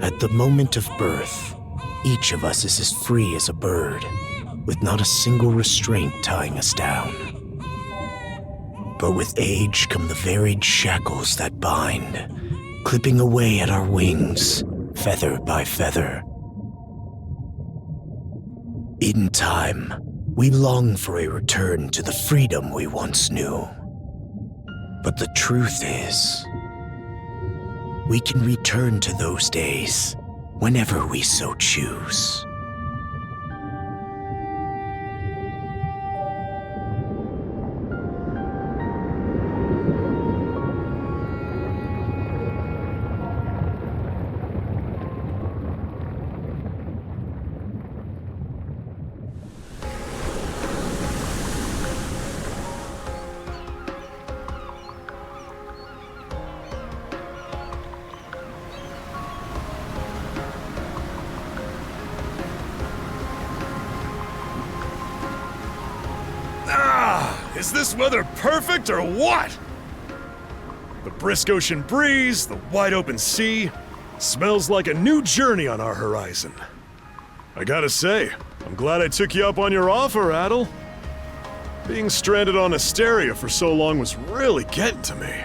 At the moment of birth, each of us is as free as a bird, with not a single restraint tying us down. But with age come the varied shackles that bind, clipping away at our wings, feather by feather. In time, we long for a return to the freedom we once knew. But the truth is, we can return to those days whenever we so choose. Is this weather perfect or what? The brisk ocean breeze, the wide open sea, smells like a new journey on our horizon. I gotta say, I'm glad I took you up on your offer, Adel. Being stranded on Asteria for so long was really getting to me.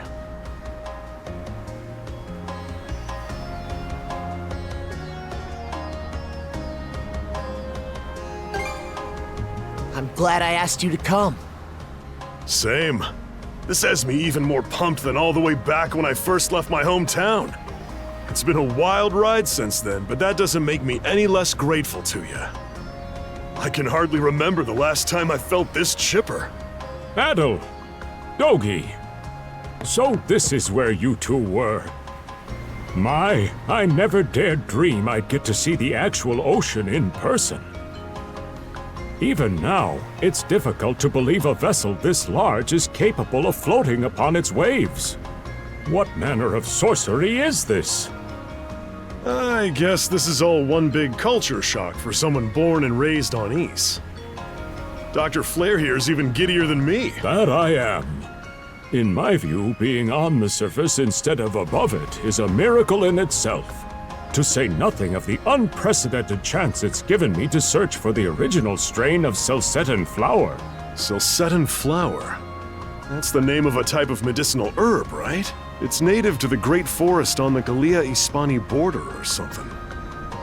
I'm glad I asked you to come. Same. This has me even more pumped than all the way back when I first left my hometown. It's been a wild ride since then, but that doesn't make me any less grateful to you. I can hardly remember the last time I felt this chipper. Adel! Dogi! So this is where you two were. My, I never dared dream I'd get to see the actual ocean in person. Even now, it's difficult to believe a vessel this large is capable of floating upon its waves. What manner of sorcery is this? I guess this is all one big culture shock for someone born and raised on Ys. Dr. Flair here's even giddier than me. That I am. In my view, being on the surface instead of above it is a miracle in itself. To say nothing of the unprecedented chance it's given me to search for the original strain of Selcetan flower. Selcetan flower? That's the name of a type of medicinal herb, right? It's native to the Great Forest on the Gallia-Hispani border or something.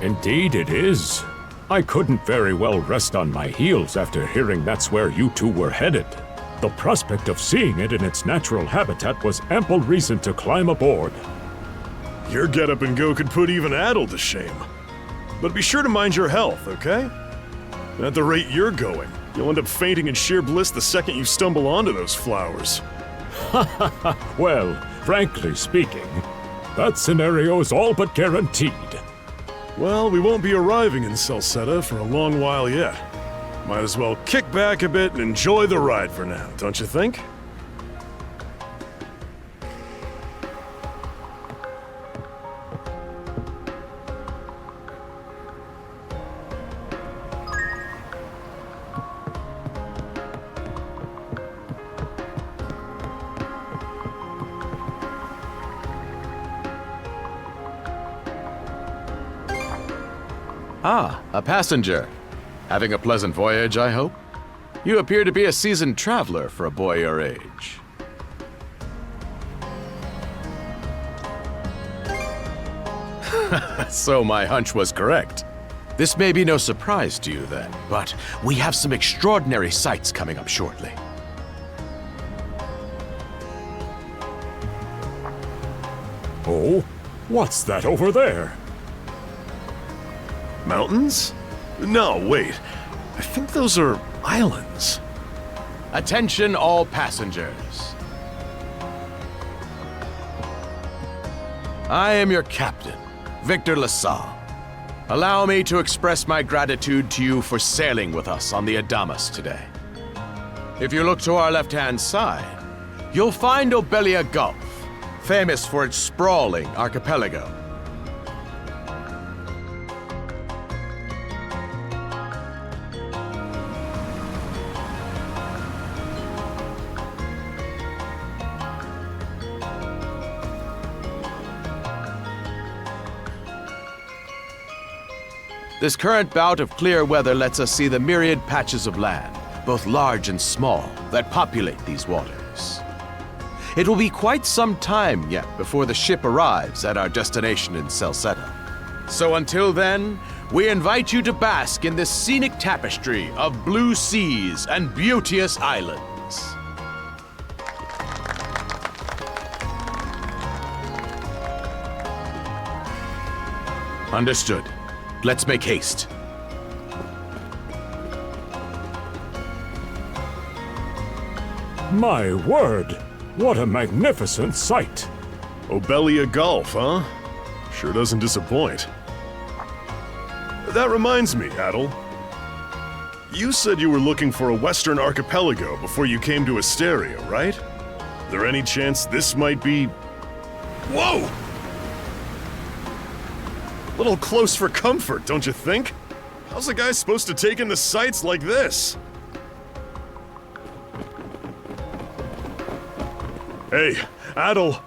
Indeed it is. I couldn't very well rest on my heels after hearing that's where you two were headed. The prospect of seeing it in its natural habitat was ample reason to climb aboard. Your get-up-and-go could put even Adel to shame. But be sure to mind your health, okay? At the rate you're going, you'll end up fainting in sheer bliss the second you stumble onto those flowers. Well, frankly speaking, that scenario is all but guaranteed. Well, we won't be arriving in Celceta for a long while yet. Might as well kick back a bit and enjoy the ride for now, don't you think? Ah, a passenger. Having a pleasant voyage, I hope? You appear to be a seasoned traveler for a boy your age. So my hunch was correct. This may be no surprise to you then, but we have some extraordinary sights coming up shortly. Oh, what's that over there? Mountains? No, wait. I think those are islands. Attention all passengers. I am your captain, Victor LaSalle. Allow me to express my gratitude to you for sailing with us on the Adamas today. If you look to our left-hand side, you'll find Obelia Gulf, famous for its sprawling archipelago. This current bout of clear weather lets us see the myriad patches of land, both large and small, that populate these waters. It will be quite some time yet before the ship arrives at our destination in Celceta. So until then, we invite you to bask in this scenic tapestry of blue seas and beauteous islands. Understood. Let's make haste. My word! What a magnificent sight! Obelia Gulf, huh? Sure doesn't disappoint. That reminds me, Adel. You said you were looking for a western archipelago before you came to Asteria, right? Is there any chance this might be... Whoa! A little close for comfort, don't you think? How's a guy supposed to take in the sights like this? Hey, Adel!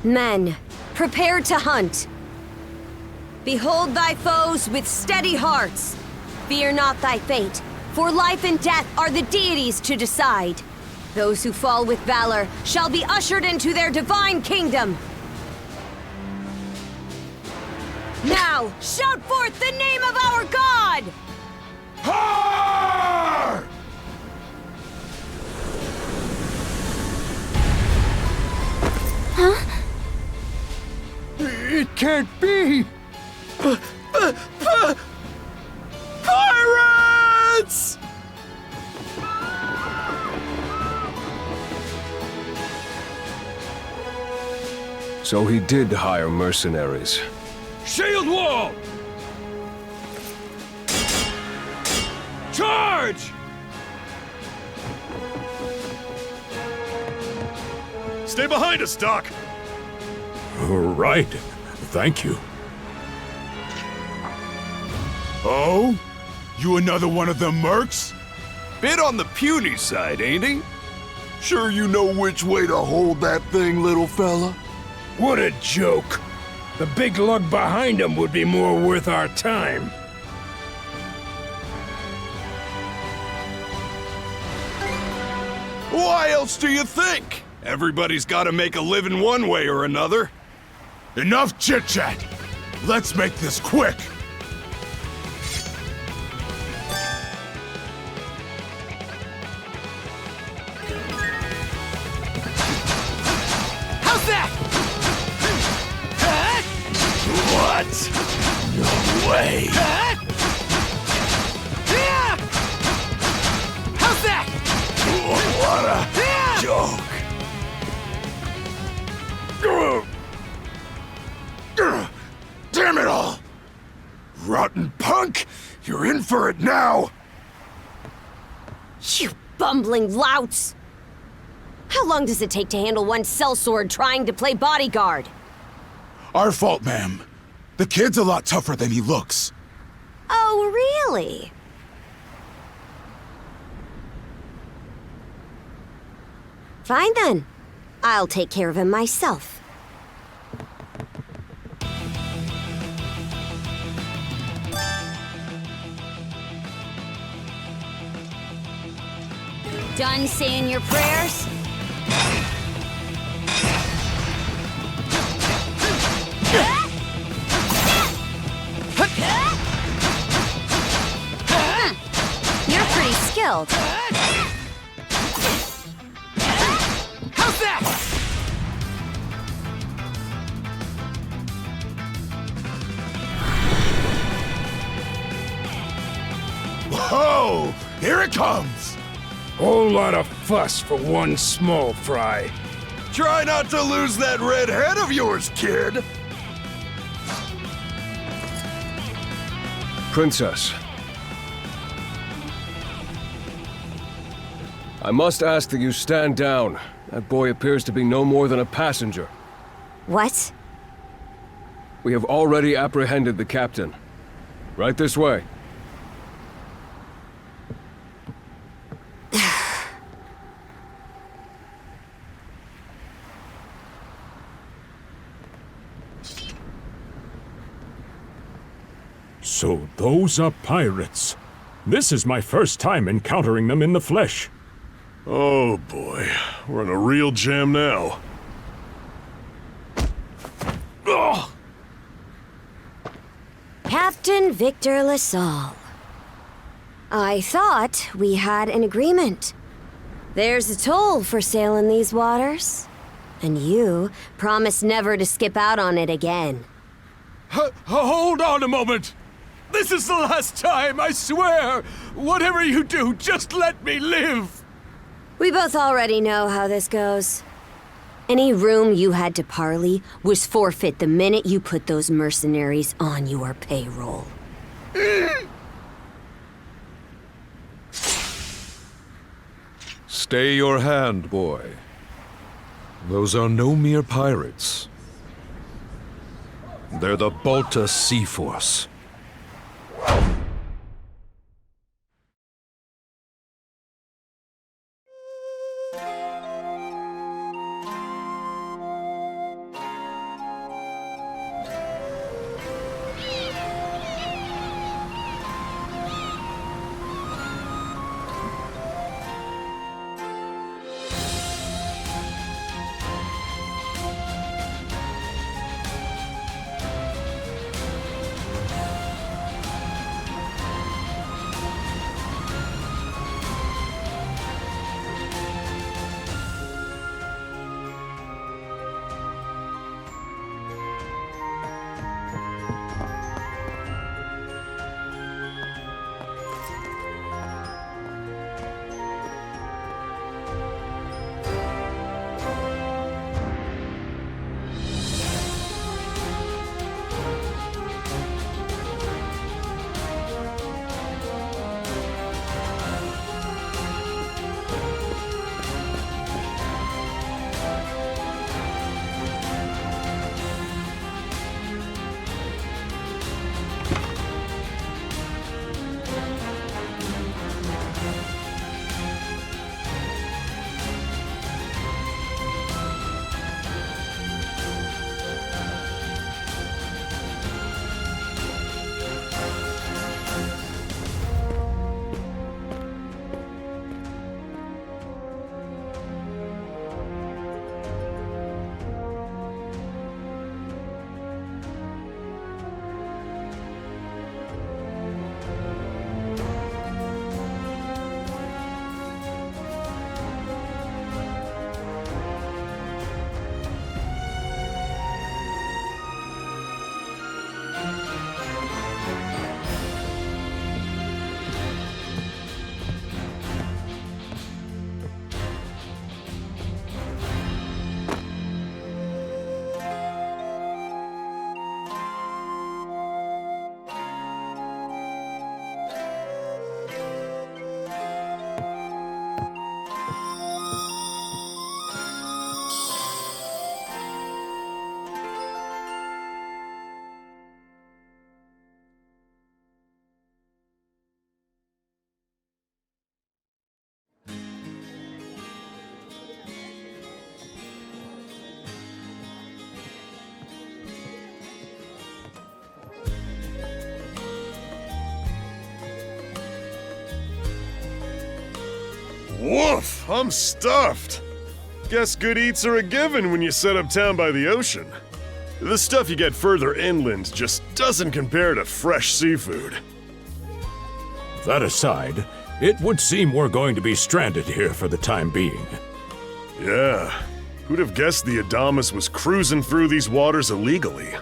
Men, prepare to hunt. Behold thy foes with steady hearts. Fear not thy fate, for life and death are the deities to decide. Those who fall with valor shall be ushered into their divine kingdom. Now, shout forth the name of our God! Har! Huh? It can't be! Pirates! So he did hire mercenaries. Shield wall! Charge! Stay behind us, Doc! Right. Thank you. Oh? You another one of them mercs? Bit on the puny side, ain't he? Sure you know which way to hold that thing, little fella? What a joke. The big lug behind him would be more worth our time. Why else do you think? Everybody's gotta make a living one way or another. Enough chit-chat! Let's make this quick! How's that? What? No way! How's that? What a joke! Damn it all! Rotten punk! You're in for it now! You bumbling louts! How long does it take to handle one sellsword trying to play bodyguard? Our fault, ma'am. The kid's a lot tougher than he looks. Oh, really? Fine then. I'll take care of him myself. Done saying your prayers? You're pretty skilled. How's that? Whoa! Here it comes! Whole lot of fuss for one small fry. Try not to lose that red head of yours, kid! Princess. I must ask that you stand down. That boy appears to be no more than a passenger. What? We have already apprehended the captain. Right this way. So those are pirates. This is my first time encountering them in the flesh. Oh boy, we're in a real jam now. Ugh. Captain Victor LaSalle. I thought we had an agreement. There's a toll for sailing these waters. And you promised never to skip out on it again. Hold on a moment! This is the last time, I swear! Whatever you do, just let me live! We both already know how this goes. Any room you had to parley was forfeit the minute you put those mercenaries on your payroll. Stay your hand, boy. Those are no mere pirates. They're the Balta Sea Force. Woof! I'm stuffed. Guess good eats are a given when you set up town by the ocean. The stuff you get further inland just doesn't compare to fresh seafood. That aside, it would seem we're going to be stranded here for the time being. Yeah, who'd have guessed the Adamas was cruising through these waters illegally?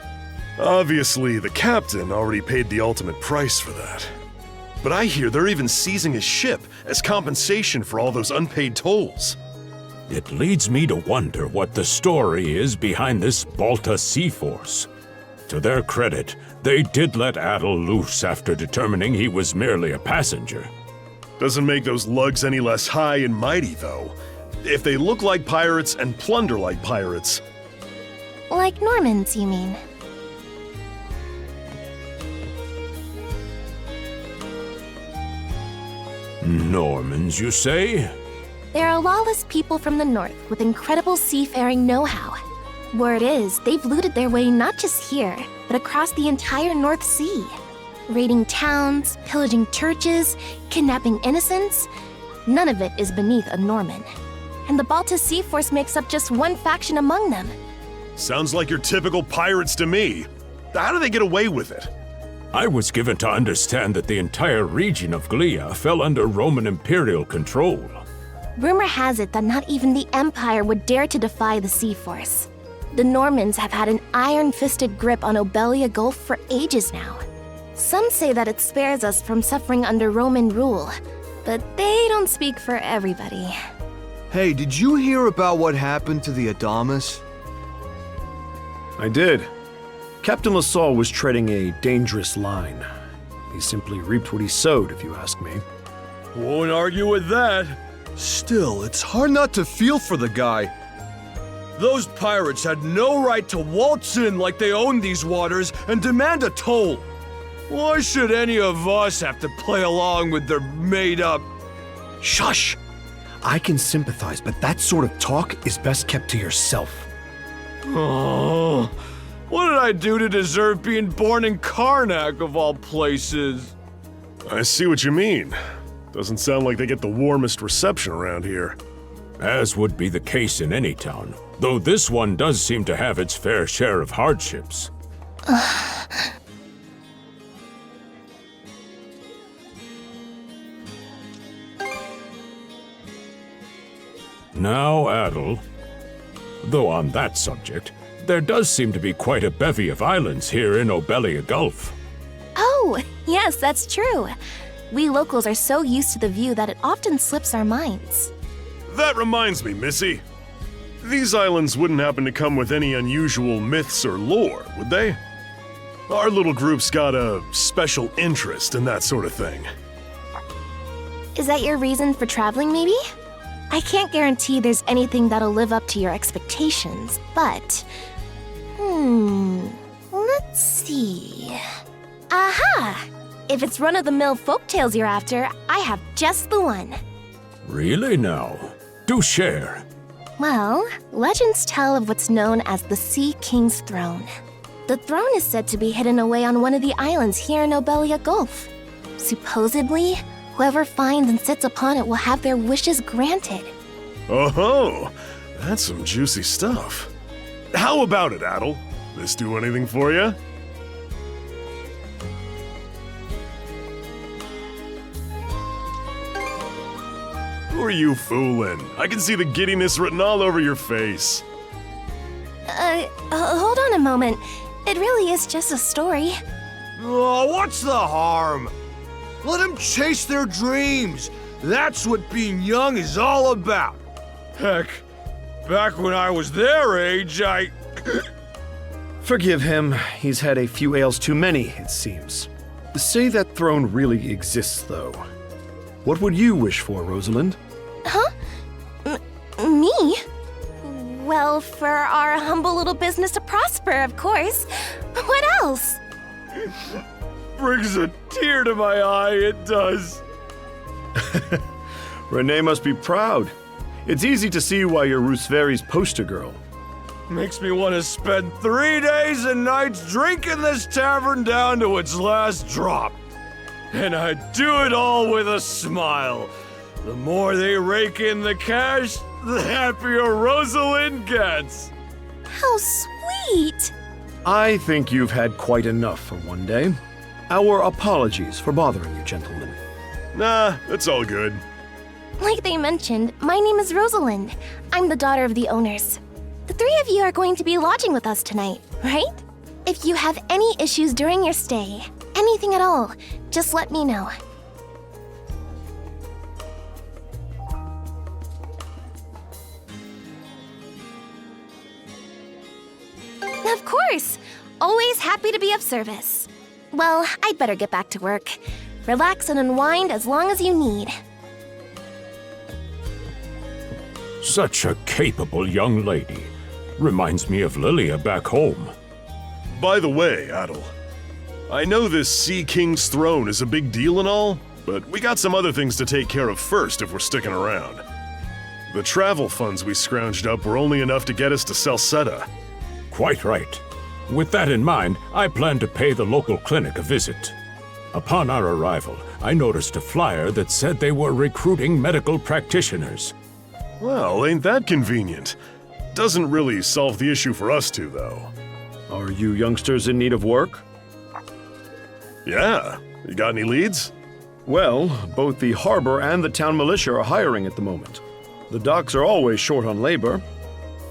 Obviously, the captain already paid the ultimate price for that. But I hear they're even seizing his ship as compensation for all those unpaid tolls. It leads me to wonder what the story is behind this Balta Sea Force. To their credit, they did let Adel loose after determining he was merely a passenger. Doesn't make those lugs any less high and mighty, though. If they look like pirates and plunder like pirates... Like Normans, you mean? Normans, you say? They're a lawless people from the north with incredible seafaring know-how. Word is, they've looted their way not just here, but across the entire North Sea. Raiding towns, pillaging churches, kidnapping innocents. None of it is beneath a Norman. And the Baltus Sea Force makes up just one faction among them. Sounds like your typical pirates to me. How do they get away with it? I was given to understand that the entire region of Glia fell under Roman imperial control. Rumor has it that not even the Empire would dare to defy the Sea Force. The Normans have had an iron-fisted grip on Obelia Gulf for ages now. Some say that it spares us from suffering under Roman rule, but they don't speak for everybody. Hey, did you hear about what happened to the Adamas? I did. Captain LaSalle was treading a dangerous line. He simply reaped what he sowed, if you ask me. Won't argue with that. Still, it's hard not to feel for the guy. Those pirates had no right to waltz in like they owned these waters and demand a toll. Why should any of us have to play along with their made-up... Shush! I can sympathize, but that sort of talk is best kept to yourself. Oh, what did I do to deserve being born in Carnac, of all places? I see what you mean. Doesn't sound like they get the warmest reception around here. As would be the case in any town, though this one does seem to have its fair share of hardships. Now, Adel, though on that subject, there does seem to be quite a bevy of islands here in Obelia Gulf. Oh, yes, that's true. We locals are so used to the view that it often slips our minds. That reminds me, Missy. These islands wouldn't happen to come with any unusual myths or lore, would they? Our little group's got a special interest in that sort of thing. Is that your reason for traveling, maybe? I can't guarantee there's anything that'll live up to your expectations, but... let's see... Aha! If it's run-of-the-mill folktales you're after, I have just the one. Really now? Do share. Well, legends tell of what's known as the Sea King's Throne. The throne is said to be hidden away on one of the islands here in Obelia Gulf. Supposedly, whoever finds and sits upon it will have their wishes granted. Oh-ho! That's some juicy stuff. How about it, Adel? This do anything for you? Who are you fooling? I can see the giddiness written all over your face. Hold on a moment. It really is just a story. Oh, what's the harm? Let them chase their dreams. That's what being young is all about. Heck, back when I was their age, I... Forgive him. He's had a few ales too many, it seems. Say that throne really exists, though. What would you wish for, Rosalind? Huh? Me? Well, for our humble little business to prosper, of course. What else? Brings a tear to my eye, it does. Renee must be proud. It's easy to see why you're Rooseveri's poster girl. Makes me want to spend 3 days and nights drinking this tavern down to its last drop. And I do it all with a smile. The more they rake in the cash, the happier Rosalind gets. How sweet! I think you've had quite enough for one day. Our apologies for bothering you, gentlemen. Nah, it's all good. Like they mentioned, my name is Rosalind. I'm the daughter of the owners. The three of you are going to be lodging with us tonight, right? If you have any issues during your stay, anything at all, just let me know. Of course! Always happy to be of service. Well, I'd better get back to work. Relax and unwind as long as you need. Such a capable young lady. Reminds me of Lilia back home. By the way, Adel, I know this Sea King's throne is a big deal and all, but we got some other things to take care of first if we're sticking around. The travel funds we scrounged up were only enough to get us to Salsetta. Quite right. With that in mind, I plan to pay the local clinic a visit. Upon our arrival, I noticed a flyer that said they were recruiting medical practitioners. Well, ain't that convenient? Doesn't really solve the issue for us two, though. Are you youngsters in need of work? Yeah. You got any leads? Well, both the harbor and the town militia are hiring at the moment. The docks are always short on labor.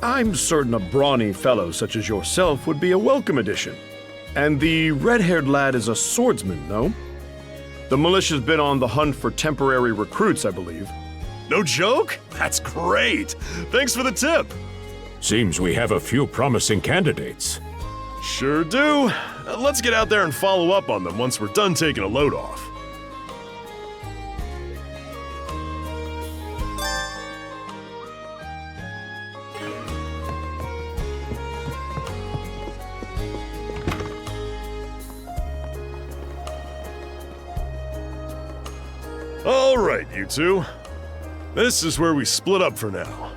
I'm certain a brawny fellow such as yourself would be a welcome addition. And the red-haired lad is a swordsman, no? The militia's been on the hunt for temporary recruits, I believe. No joke? That's great! Thanks for the tip! Seems we have a few promising candidates. Sure do. Let's get out there and follow up on them once we're done taking a load off. All right, you two. This is where we split up for now.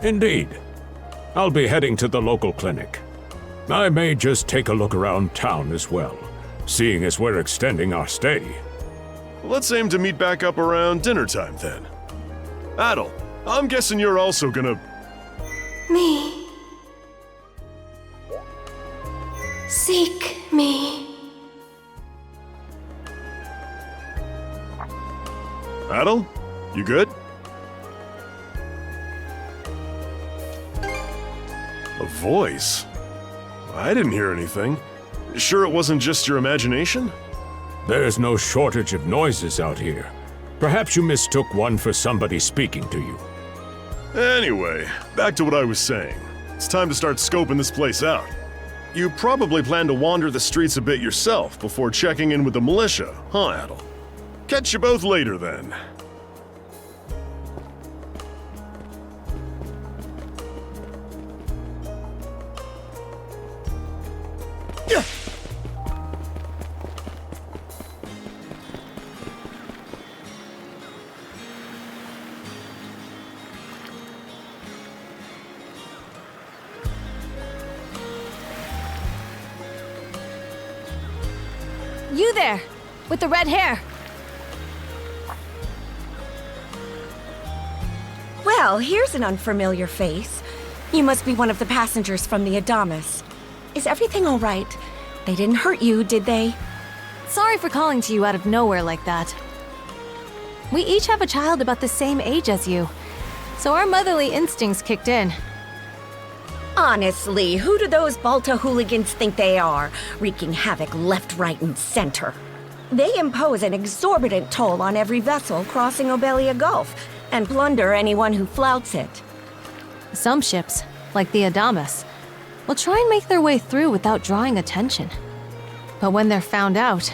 Indeed. I'll be heading to the local clinic. I may just take a look around town as well, seeing as we're extending our stay. Let's aim to meet back up around dinner time then. Adel, I'm guessing you're also gonna... Me. Seek me. Adel, you good? A voice? I didn't hear anything. Sure it wasn't just your imagination? There's no shortage of noises out here. Perhaps you mistook one for somebody speaking to you. Anyway, back to what I was saying. It's time to start scoping this place out. You probably plan to wander the streets a bit yourself before checking in with the militia, huh, Adel? Catch you both later, then. You there, with the red hair. Well, here's an unfamiliar face. You must be one of the passengers from the Adamas. Is everything all right? They didn't hurt you, did they? Sorry for calling to you out of nowhere like that. We each have a child about the same age as you, so our motherly instincts kicked in. Honestly, who do those Balta hooligans think they are, wreaking havoc left, right, and center? They impose an exorbitant toll on every vessel crossing Obelia Gulf, and plunder anyone who flouts it. Some ships, like the Adamas, will try and make their way through without drawing attention. But when they're found out,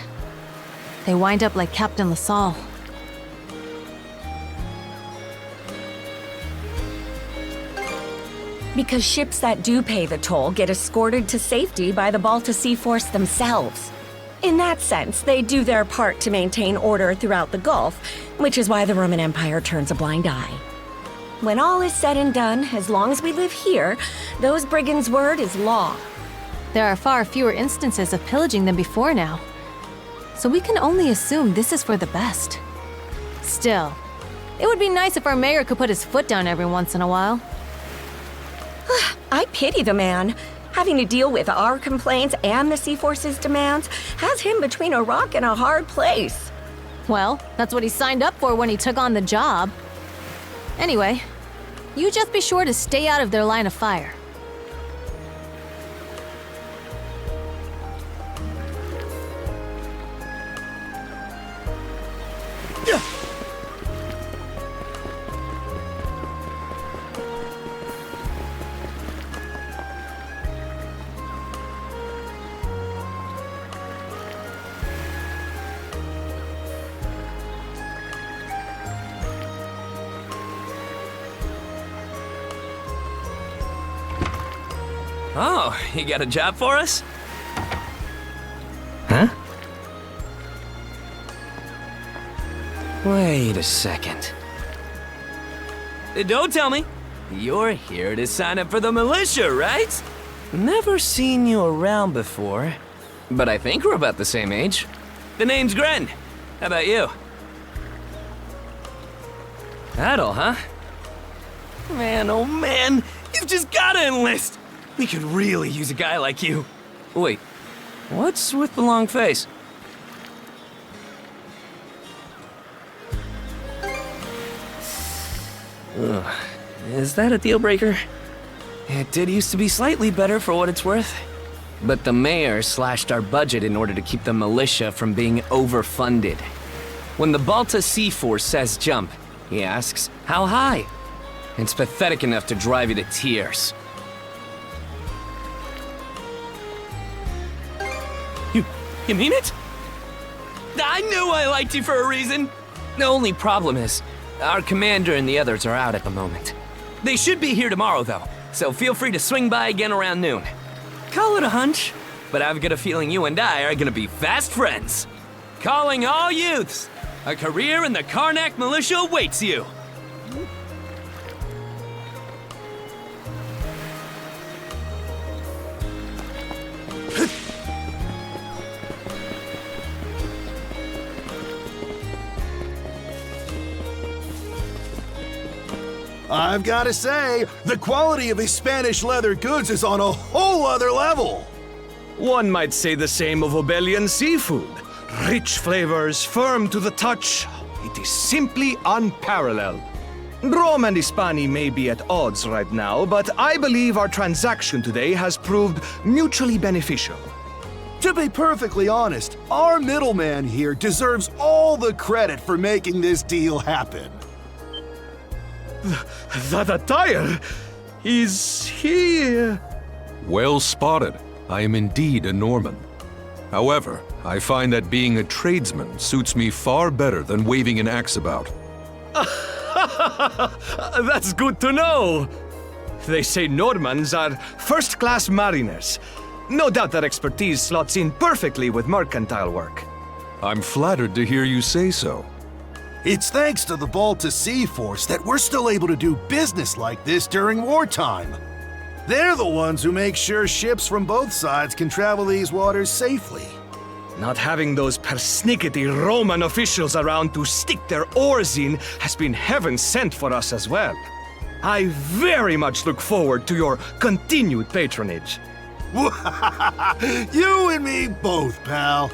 they wind up like Captain LaSalle. Because ships that do pay the toll get escorted to safety by the Balta Sea Force themselves. In that sense, they do their part to maintain order throughout the Gulf, which is why the Roman Empire turns a blind eye. When all is said and done, as long as we live here, those brigands' word is law. There are far fewer instances of pillaging than before now, so we can only assume this is for the best. Still, it would be nice if our mayor could put his foot down every once in a while. I pity the man. Having to deal with our complaints and the Sea Force's demands has him between a rock and a hard place. Well, that's what he signed up for when he took on the job. Anyway, you just be sure to stay out of their line of fire. Oh, you got a job for us? Huh? Wait a second. Don't tell me. You're here to sign up for the militia, right? Never seen you around before, but I think we're about the same age. The name's Gren. How about you? That all, huh? Man, oh man, you've just gotta enlist! We could really use a guy like you. Wait, what's with the long face? Ugh. Is that a deal breaker? It did used to be slightly better for what it's worth. But the mayor slashed our budget in order to keep the militia from being overfunded. When the Balta Sea Force says jump, he asks, how high? It's pathetic enough to drive you to tears. You mean it? I knew I liked you for a reason! The only problem is, our commander and the others are out at the moment. They should be here tomorrow, though, so feel free to swing by again around noon. Call it a hunch, but I've got a feeling you and I are gonna be fast friends. Calling all youths! A career in the Carnac militia awaits you! I've got to say, the quality of his Spanish leather goods is on a whole other level. One might say the same of Obelian seafood. Rich flavors, firm to the touch. It is simply unparalleled. Rome and Hispani may be at odds right now, but I believe our transaction today has proved mutually beneficial. To be perfectly honest, our middleman here deserves all the credit for making this deal happen. That attire? Is he... Well spotted. I am indeed a Norman. However, I find that being a tradesman suits me far better than waving an axe about. That's good to know. They say Normans are first-class mariners. No doubt that expertise slots in perfectly with mercantile work. I'm flattered to hear you say so. It's thanks to the Balta Sea Force that we're still able to do business like this during wartime. They're the ones who make sure ships from both sides can travel these waters safely. Not having those persnickety Roman officials around to stick their oars in has been heaven sent for us as well. I very much look forward to your continued patronage. You and me both, pal.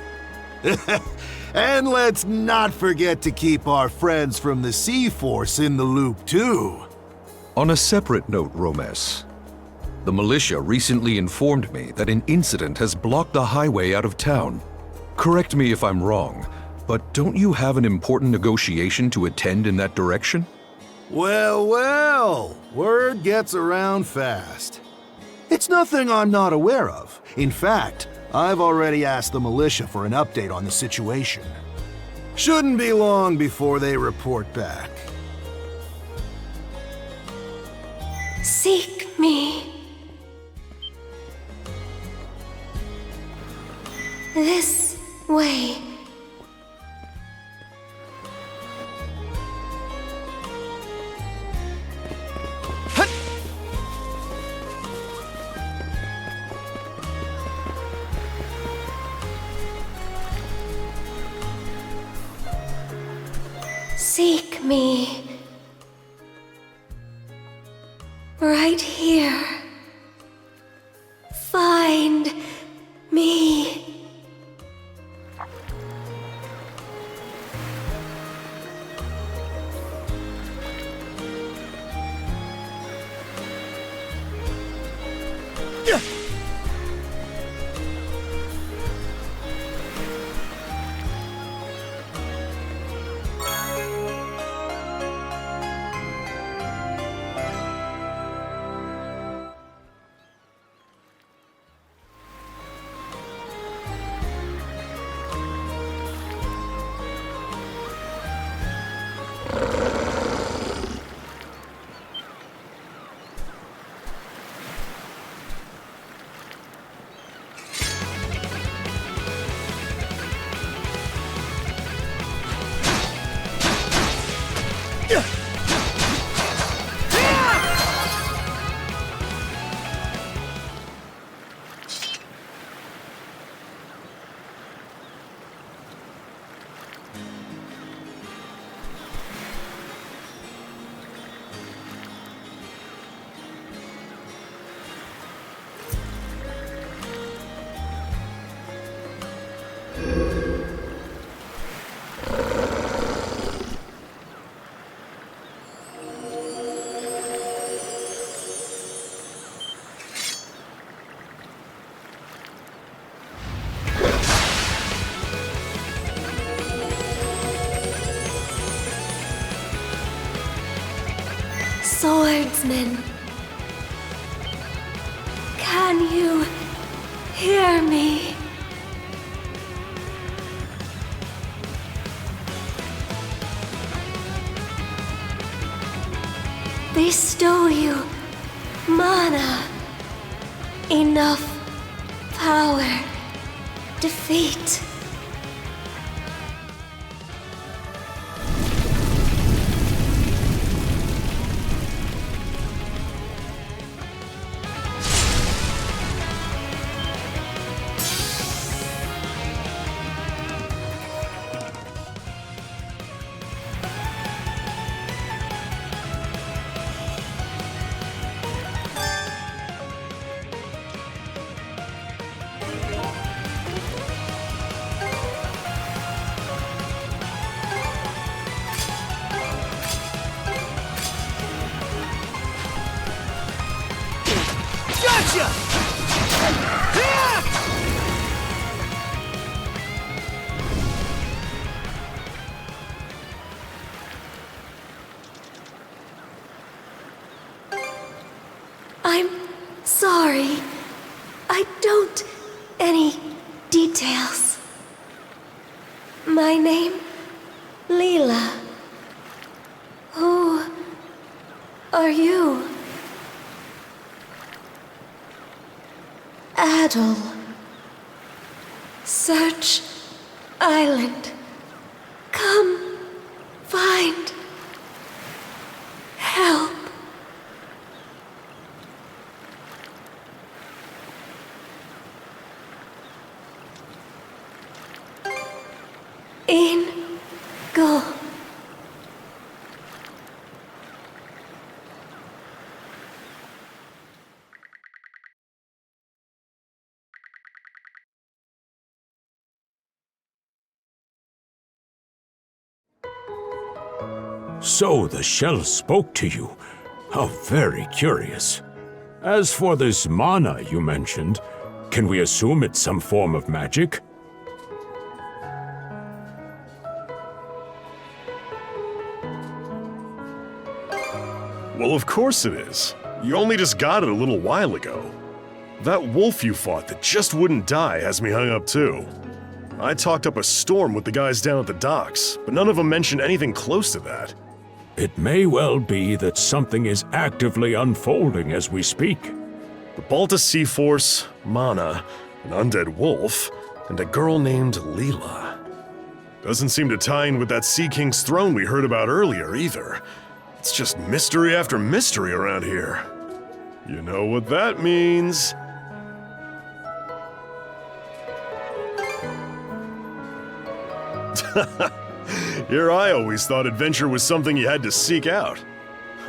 And let's not forget to keep our friends from the Sea Force in the loop, too. On a separate note, Romes, the militia recently informed me that an incident has blocked the highway out of town. Correct me if I'm wrong, but don't you have an important negotiation to attend in that direction? Well, well, word gets around fast. It's nothing I'm not aware of. In fact, I've already asked the militia for an update on the situation. Shouldn't be long before they report back. Seek me. This way. Seek me. Right here. Find me. Roman. Can you hear me? Bestow you mana. Enough power. Defeat. Gotcha! I'm sorry. I don't any details. My name, Leela. Who are you? Adel. Search Island. Come find help. In go. So the shell spoke to you. How very curious. As for this mana you mentioned, can we assume it's some form of magic? Well, of course it is. You only just got it a little while ago. That wolf you fought that just wouldn't die has me hung up too. I talked up a storm with the guys down at the docks, but none of them mentioned anything close to that. It may well be that something is actively unfolding as we speak. The Balta Sea Force, Mana, an undead wolf, and a girl named Leela. Doesn't seem to tie in with that Sea King's throne we heard about earlier either. It's just mystery after mystery around here. You know what that means. Here I always thought adventure was something you had to seek out.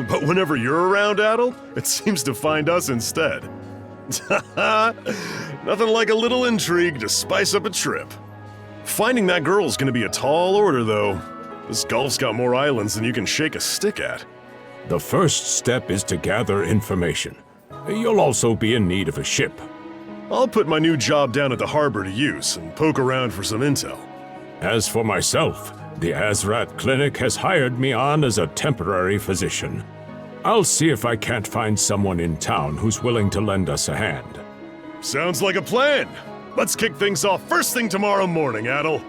But whenever you're around, Adel, it seems to find us instead. Nothing like a little intrigue to spice up a trip. Finding that girl's gonna be a tall order, though. This Gulf's got more islands than you can shake a stick at. The first step is to gather information. You'll also be in need of a ship. I'll put my new job down at the harbor to use and poke around for some intel. As for myself, the Azrat Clinic has hired me on as a temporary physician. I'll see if I can't find someone in town who's willing to lend us a hand. Sounds like a plan. Let's kick things off first thing tomorrow morning, Adel.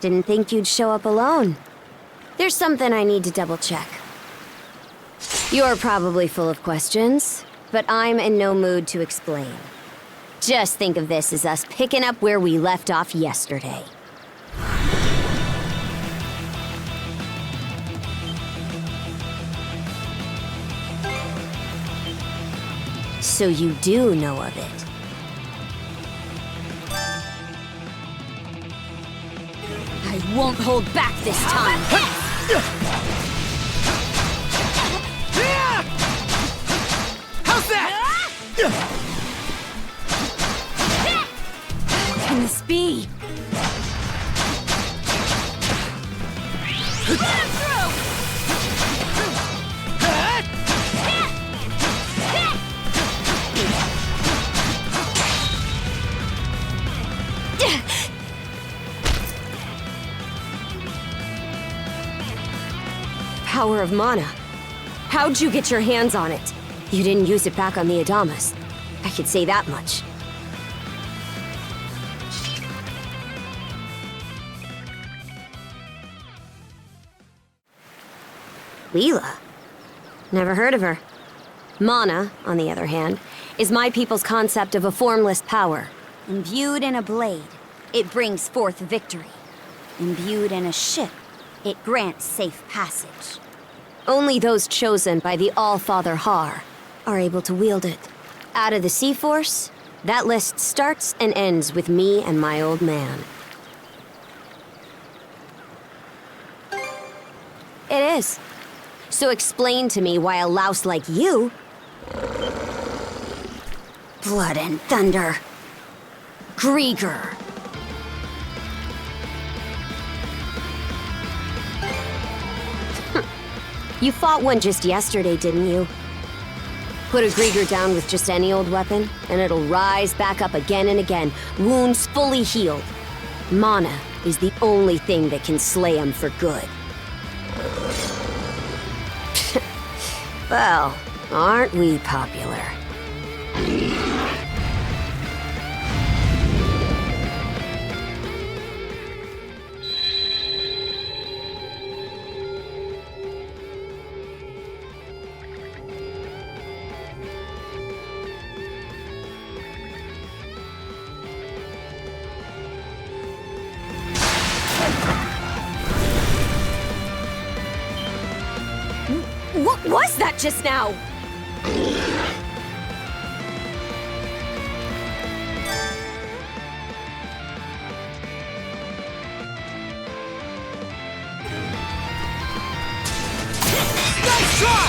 Didn't think you'd show up alone. There's something I need to double check. You're probably full of questions, but I'm in no mood to explain. Just think of this as us picking up where we left off yesterday. So you do know of it. I won't hold back this time. How's that? What can this be? Power of mana. How'd you get your hands on it? You didn't use it back on the Adamas. I could say that much. Leela? Never heard of her. Mana, on the other hand, is my people's concept of a formless power. Imbued in a blade, it brings forth victory. Imbued in a ship, it grants safe passage. Only those chosen by the All-Father Har are able to wield it. Out of the Sea Force, that list starts and ends with me and my old man. It is. So explain to me why a louse like you... Blood and thunder. Grieger. You fought one just yesterday, didn't you? Put a Grieger down with just any old weapon, and it'll rise back up again and again, wounds fully healed. Mana is the only thing that can slay him for good. Well, aren't we popular? What was that just now? Nice try!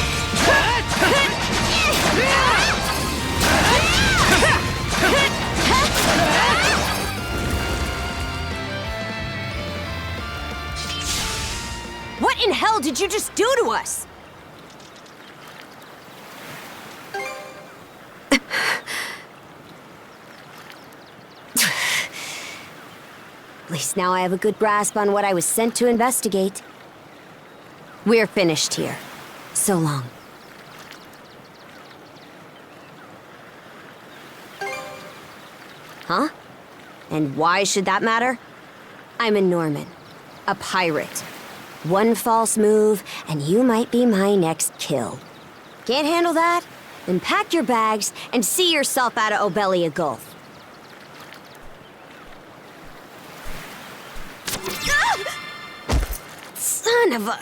What in hell did you just do to us? At least now I have a good grasp on what I was sent to investigate. We're finished here. So long. Huh? And why should that matter? I'm a Norman. A pirate. One false move, and you might be my next kill. Can't handle that? Then pack your bags and see yourself out of Obelia Gulf. Son of a...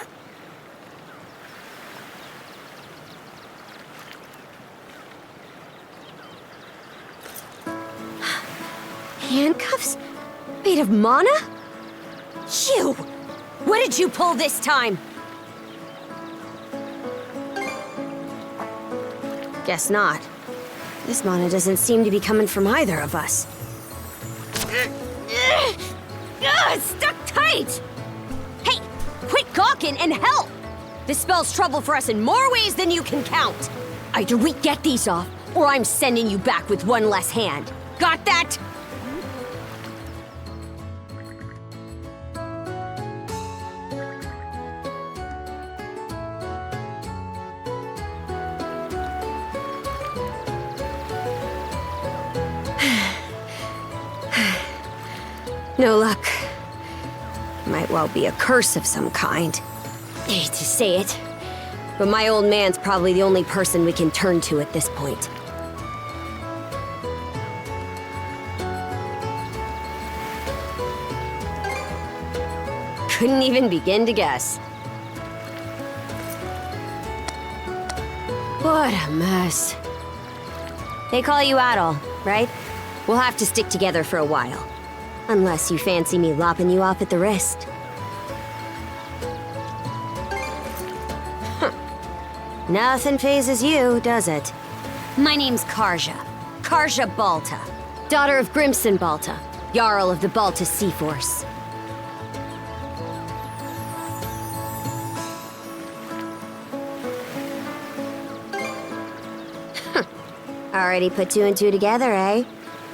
Handcuffs? Made of mana? You! What did you pull this time? Guess not. This mana doesn't seem to be coming from either of us. It's stuck tight! Hey, quit gawking and help! This spells trouble for us in more ways than you can count. Either we get these off, or I'm sending you back with one less hand. Got that? No luck. Might well be a curse of some kind. I hate to say it, but my old man's probably the only person we can turn to at this point. Couldn't even begin to guess. What a mess. They call you Adol, right? We'll have to stick together for a while. Unless you fancy me lopping you off at the wrist. Huh. Nothing phases you, does it? My name's Karja. Karja Balta. Daughter of Grimson Balta, Jarl of the Balta Sea Force. Already put two and two together, eh?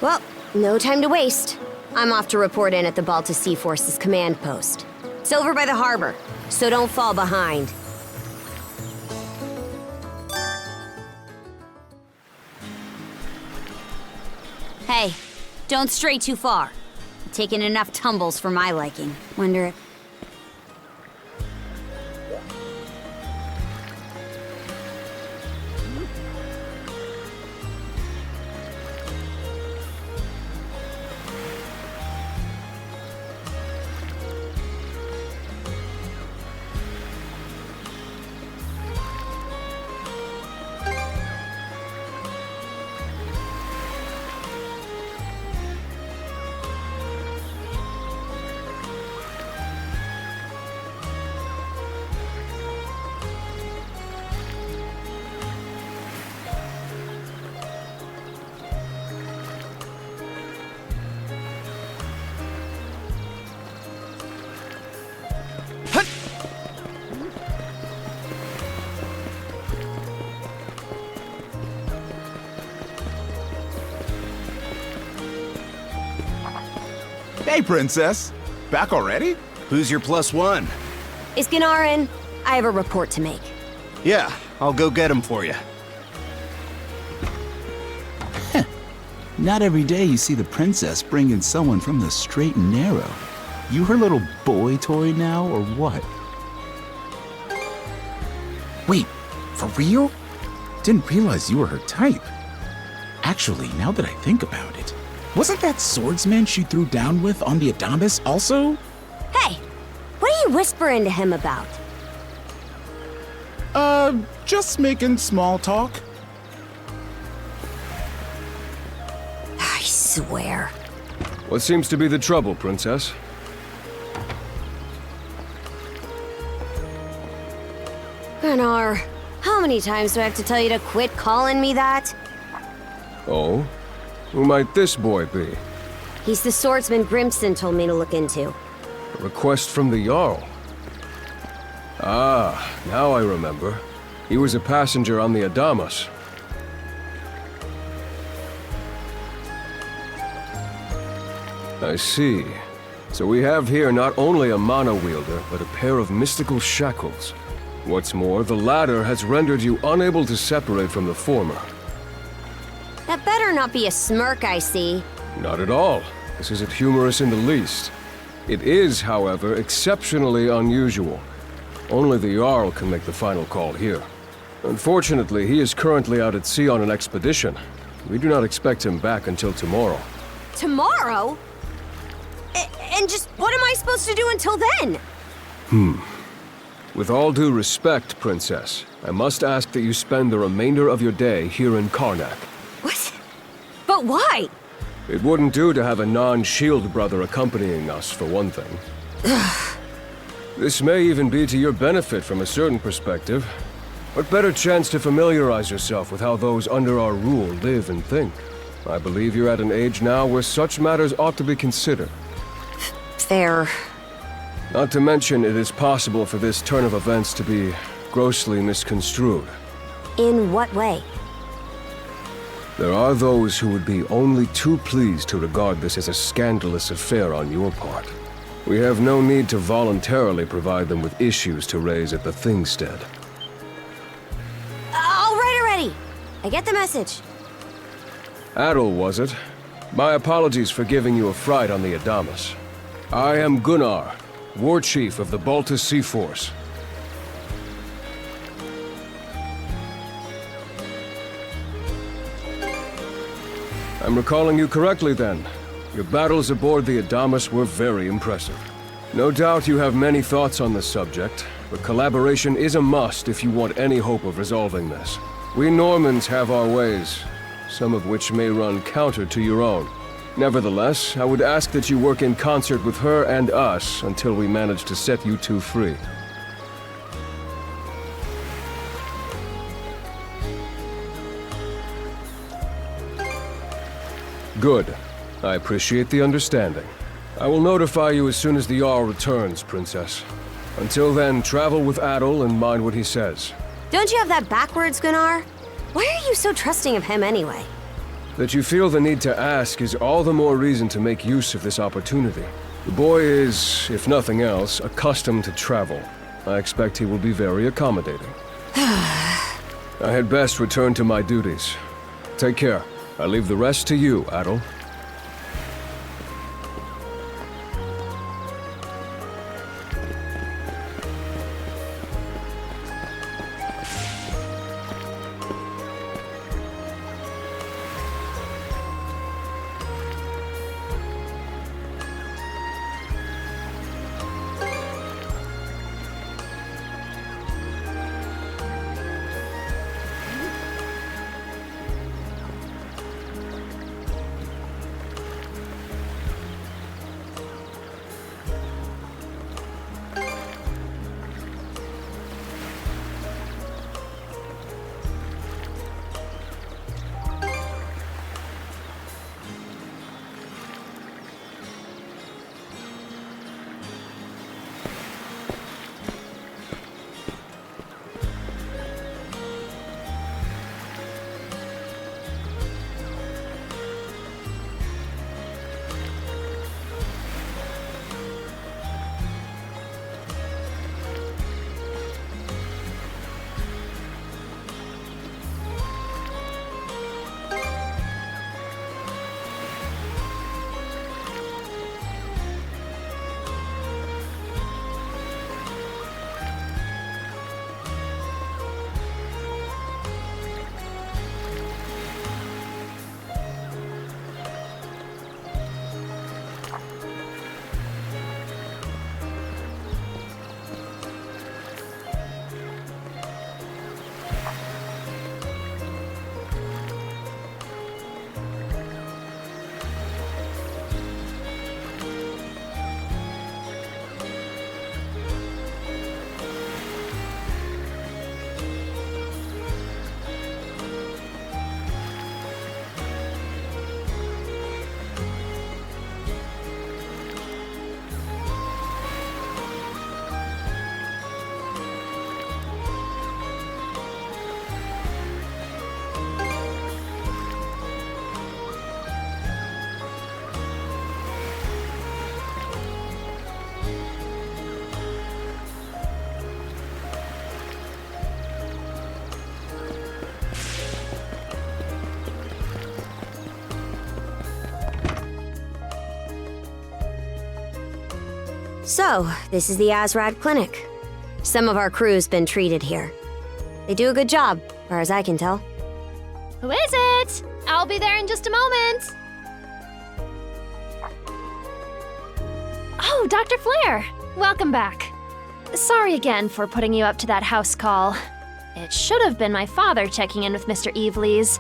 Well, no time to waste. I'm off to report in at the Balta Sea Force's command post. It's over by the harbor, so don't fall behind. Hey, don't stray too far. You've taken enough tumbles for my liking. Wonder if... Hey, Princess. Back already? Who's your +1? Is Gunnar in? I have a report to make. Yeah, I'll go get him for you. Not every day you see the princess bring in someone from the straight and narrow. You her little boy toy now, or what? Wait, for real? Didn't realize you were her type. Actually, now that I think about it, wasn't that swordsman she threw down with on the Adamas also? Hey, what are you whispering to him about? Just making small talk. I swear. What seems to be the trouble, Princess? Gunnar, how many times do I have to tell you to quit calling me that? Oh? Who might this boy be? He's the swordsman Grimson told me to look into. A request from the Jarl. Ah, now I remember. He was a passenger on the Adamas. I see. So we have here not only a mana wielder, but a pair of mystical shackles. What's more, the latter has rendered you unable to separate from the former. That better not be a smirk I see. Not at all. This isn't humorous in the least. It is, however, exceptionally unusual. Only the Jarl can make the final call here. Unfortunately, he is currently out at sea on an expedition. We do not expect him back until tomorrow. Tomorrow? And just what am I supposed to do until then? With all due respect, Princess, I must ask that you spend the remainder of your day here in Carnac. What? But why? It wouldn't do to have a non-shield brother accompanying us, for one thing. This may even be to your benefit from a certain perspective. What better chance to familiarize yourself with how those under our rule live and think? I believe you're at an age now where such matters ought to be considered. Fair. Not to mention, it is possible for this turn of events to be grossly misconstrued. In what way? There are those who would be only too pleased to regard this as a scandalous affair on your part. We have no need to voluntarily provide them with issues to raise at the Thingstead. All right already! I get the message. Adel, was it? My apologies for giving you a fright on the Adamas. I am Gunnar, War Chief of the Balta Sea Force. I'm recalling you correctly then. Your battles aboard the Adamas were very impressive. No doubt you have many thoughts on this subject, but collaboration is a must if you want any hope of resolving this. We Normans have our ways, some of which may run counter to your own. Nevertheless, I would ask that you work in concert with her and us until we manage to set you two free. Good. I appreciate the understanding. I will notify you as soon as the Jarl returns, Princess. Until then, travel with Adel and mind what he says. Don't you have that backwards, Gunnar? Why are you so trusting of him anyway? That you feel the need to ask is all the more reason to make use of this opportunity. The boy is, if nothing else, accustomed to travel. I expect he will be very accommodating. I had best return to my duties. Take care. I leave the rest to you, Adel. So, this is the Azrad Clinic. Some of our crew's been treated here. They do a good job, as far as I can tell. Who is it? I'll be there in just a moment. Oh, Dr. Flair. Welcome back. Sorry again for putting you up to that house call. It should have been my father checking in with Mr. Evelees.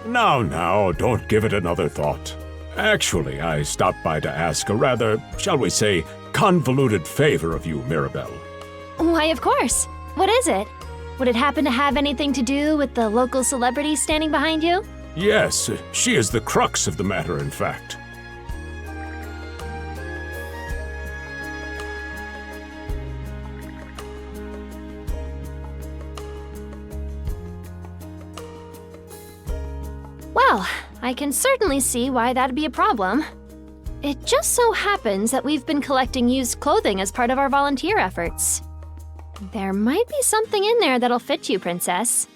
Now, don't give it another thought. Actually, I stopped by to ask a rather, shall we say, convoluted favor of you, Mirabelle. Why, of course. What is it? Would it happen to have anything to do with the local celebrity standing behind you? Yes, she is the crux of the matter, in fact. Well, I can certainly see why that'd be a problem. It just so happens that we've been collecting used clothing as part of our volunteer efforts. There might be something in there that'll fit you, Princess.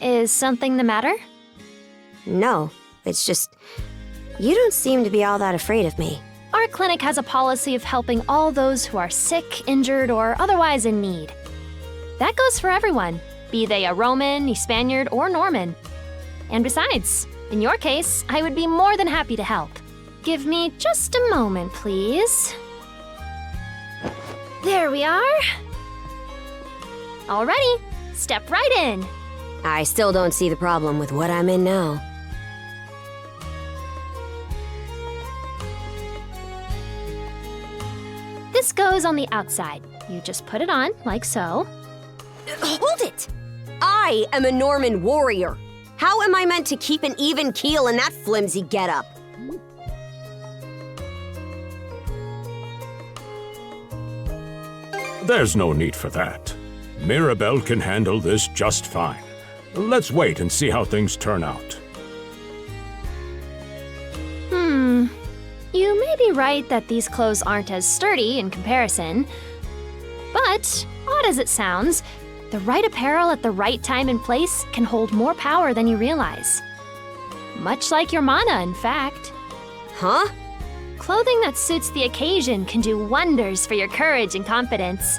Is something the matter? No, it's just... you don't seem to be all that afraid of me. Our clinic has a policy of helping all those who are sick, injured, or otherwise in need. That goes for everyone, be they a Roman, a Spaniard, or Norman. And besides, in your case, I would be more than happy to help. Give me just a moment, please. There we are. Alrighty, step right in. I still don't see the problem with what I'm in now. This goes on the outside. You just put it on, like so. Hold it! I am a Norman warrior. How am I meant to keep an even keel in that flimsy getup? There's no need for that. Mirabelle can handle this just fine. Let's wait and see how things turn out. You may be right that these clothes aren't as sturdy in comparison. But, odd as it sounds, the right apparel at the right time and place can hold more power than you realize. Much like your mana, in fact. Huh? Clothing that suits the occasion can do wonders for your courage and confidence.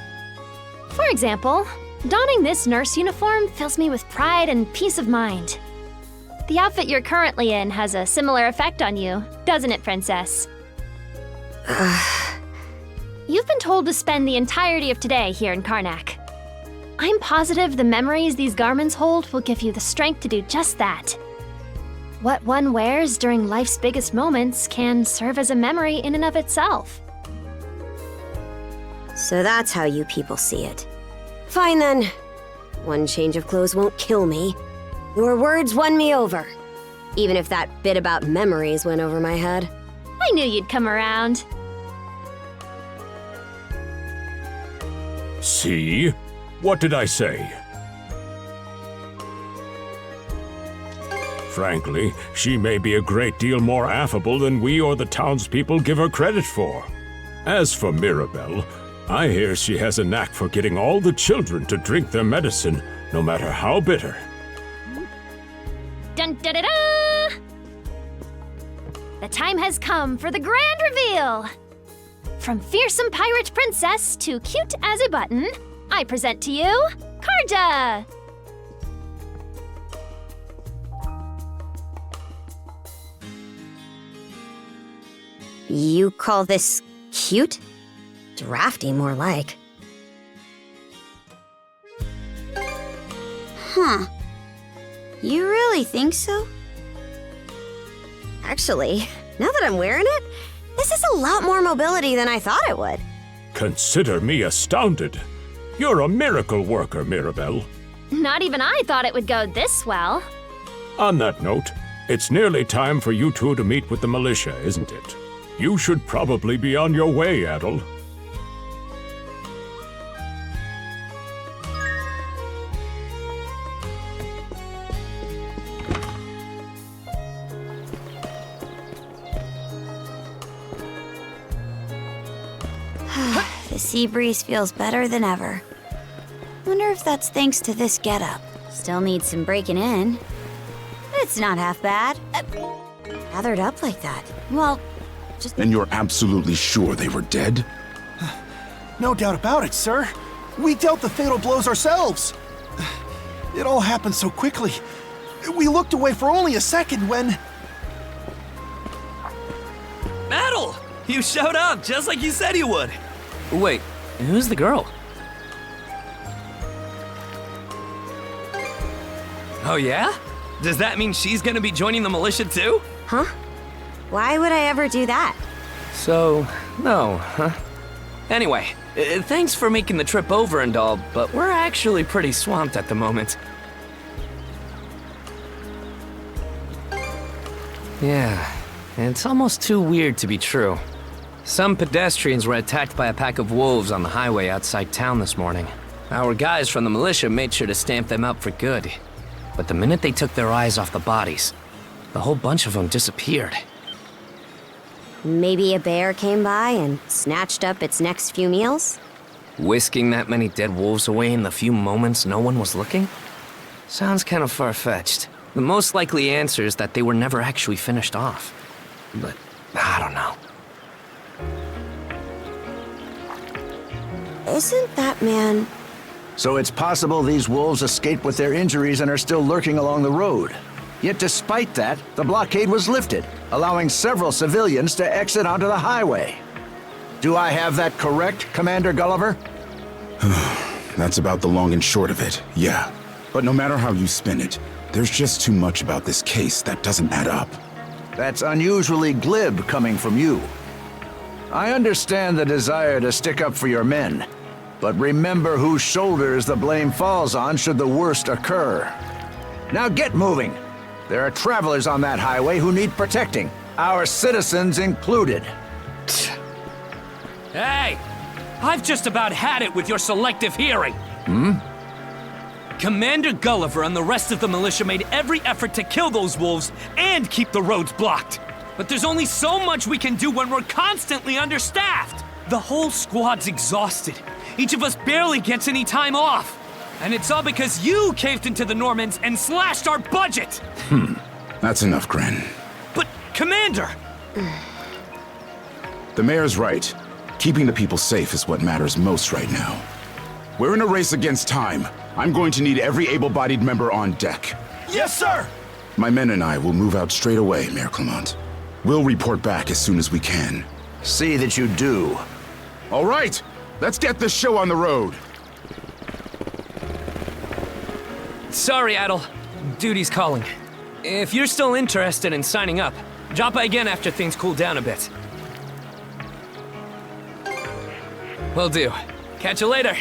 For example, donning this nurse uniform fills me with pride and peace of mind. The outfit you're currently in has a similar effect on you, doesn't it, Princess? You've been told to spend the entirety of today here in Carnac. I'm positive the memories these garments hold will give you the strength to do just that. What one wears during life's biggest moments can serve as a memory in and of itself. So that's how you people see it. Fine then. One change of clothes won't kill me. Your words won me over. Even if that bit about memories went over my head. I knew you'd come around. See? What did I say? Frankly, she may be a great deal more affable than we or the townspeople give her credit for. As for Mirabelle, I hear she has a knack for getting all the children to drink their medicine, no matter how bitter. Dun da da da! The time has come for the grand reveal! From fearsome pirate princess to cute as a button, I present to you, Karja! You call this cute? Drafty, more like. Huh. You really think so? Actually, now that I'm wearing it, this is a lot more mobility than I thought it would. Consider me astounded. You're a miracle worker, Mirabelle. Not even I thought it would go this well. On that note, it's nearly time for you two to meet with the militia, isn't it? You should probably be on your way, Adel. The sea breeze feels better than ever. Wonder if that's thanks to this getup. Still needs some breaking in. But it's not half bad. Gathered up like that. Well, just... And you're absolutely sure they were dead? No doubt about it, sir. We dealt the fatal blows ourselves. It all happened so quickly. We looked away for only a second when... Adel! You showed up just like you said you would. Wait, who's the girl? Oh yeah? Does that mean she's gonna be joining the militia too? Huh? Why would I ever do that? So, no, huh? Anyway, thanks for making the trip over and all, but we're actually pretty swamped at the moment. Yeah, it's almost too weird to be true. Some pedestrians were attacked by a pack of wolves on the highway outside town this morning. Our guys from the militia made sure to stamp them up for good. But the minute they took their eyes off the bodies, the whole bunch of them disappeared. Maybe a bear came by and snatched up its next few meals? Whisking that many dead wolves away in the few moments no one was looking? Sounds kind of far-fetched. The most likely answer is that they were never actually finished off. But I don't know. Isn't that man... So it's possible these wolves escaped with their injuries and are still lurking along the road. Yet despite that, the blockade was lifted, allowing several civilians to exit onto the highway. Do I have that correct, Commander Gulliver? That's about the long and short of it, yeah. But no matter how you spin it, there's just too much about this case that doesn't add up. That's unusually glib coming from you. I understand the desire to stick up for your men, but remember whose shoulders the blame falls on should the worst occur. Now get moving. There are travelers on that highway who need protecting, our citizens included. Hey! I've just about had it with your selective hearing. Commander Gulliver and the rest of the militia made every effort to kill those wolves and keep the roads blocked. But there's only so much we can do when we're constantly understaffed. The whole squad's exhausted. Each of us barely gets any time off. And it's all because you caved into the Normans and slashed our budget! That's enough, Gren. But, Commander! The mayor's right. Keeping the people safe is what matters most right now. We're in a race against time. I'm going to need every able-bodied member on deck. Yes, sir! My men and I will move out straight away, Mayor Clement. We'll report back as soon as we can. See that you do. All right! Let's get this show on the road! Sorry, Adel. Duty's calling. If you're still interested in signing up, drop by again after things cool down a bit. Will do. Catch you later.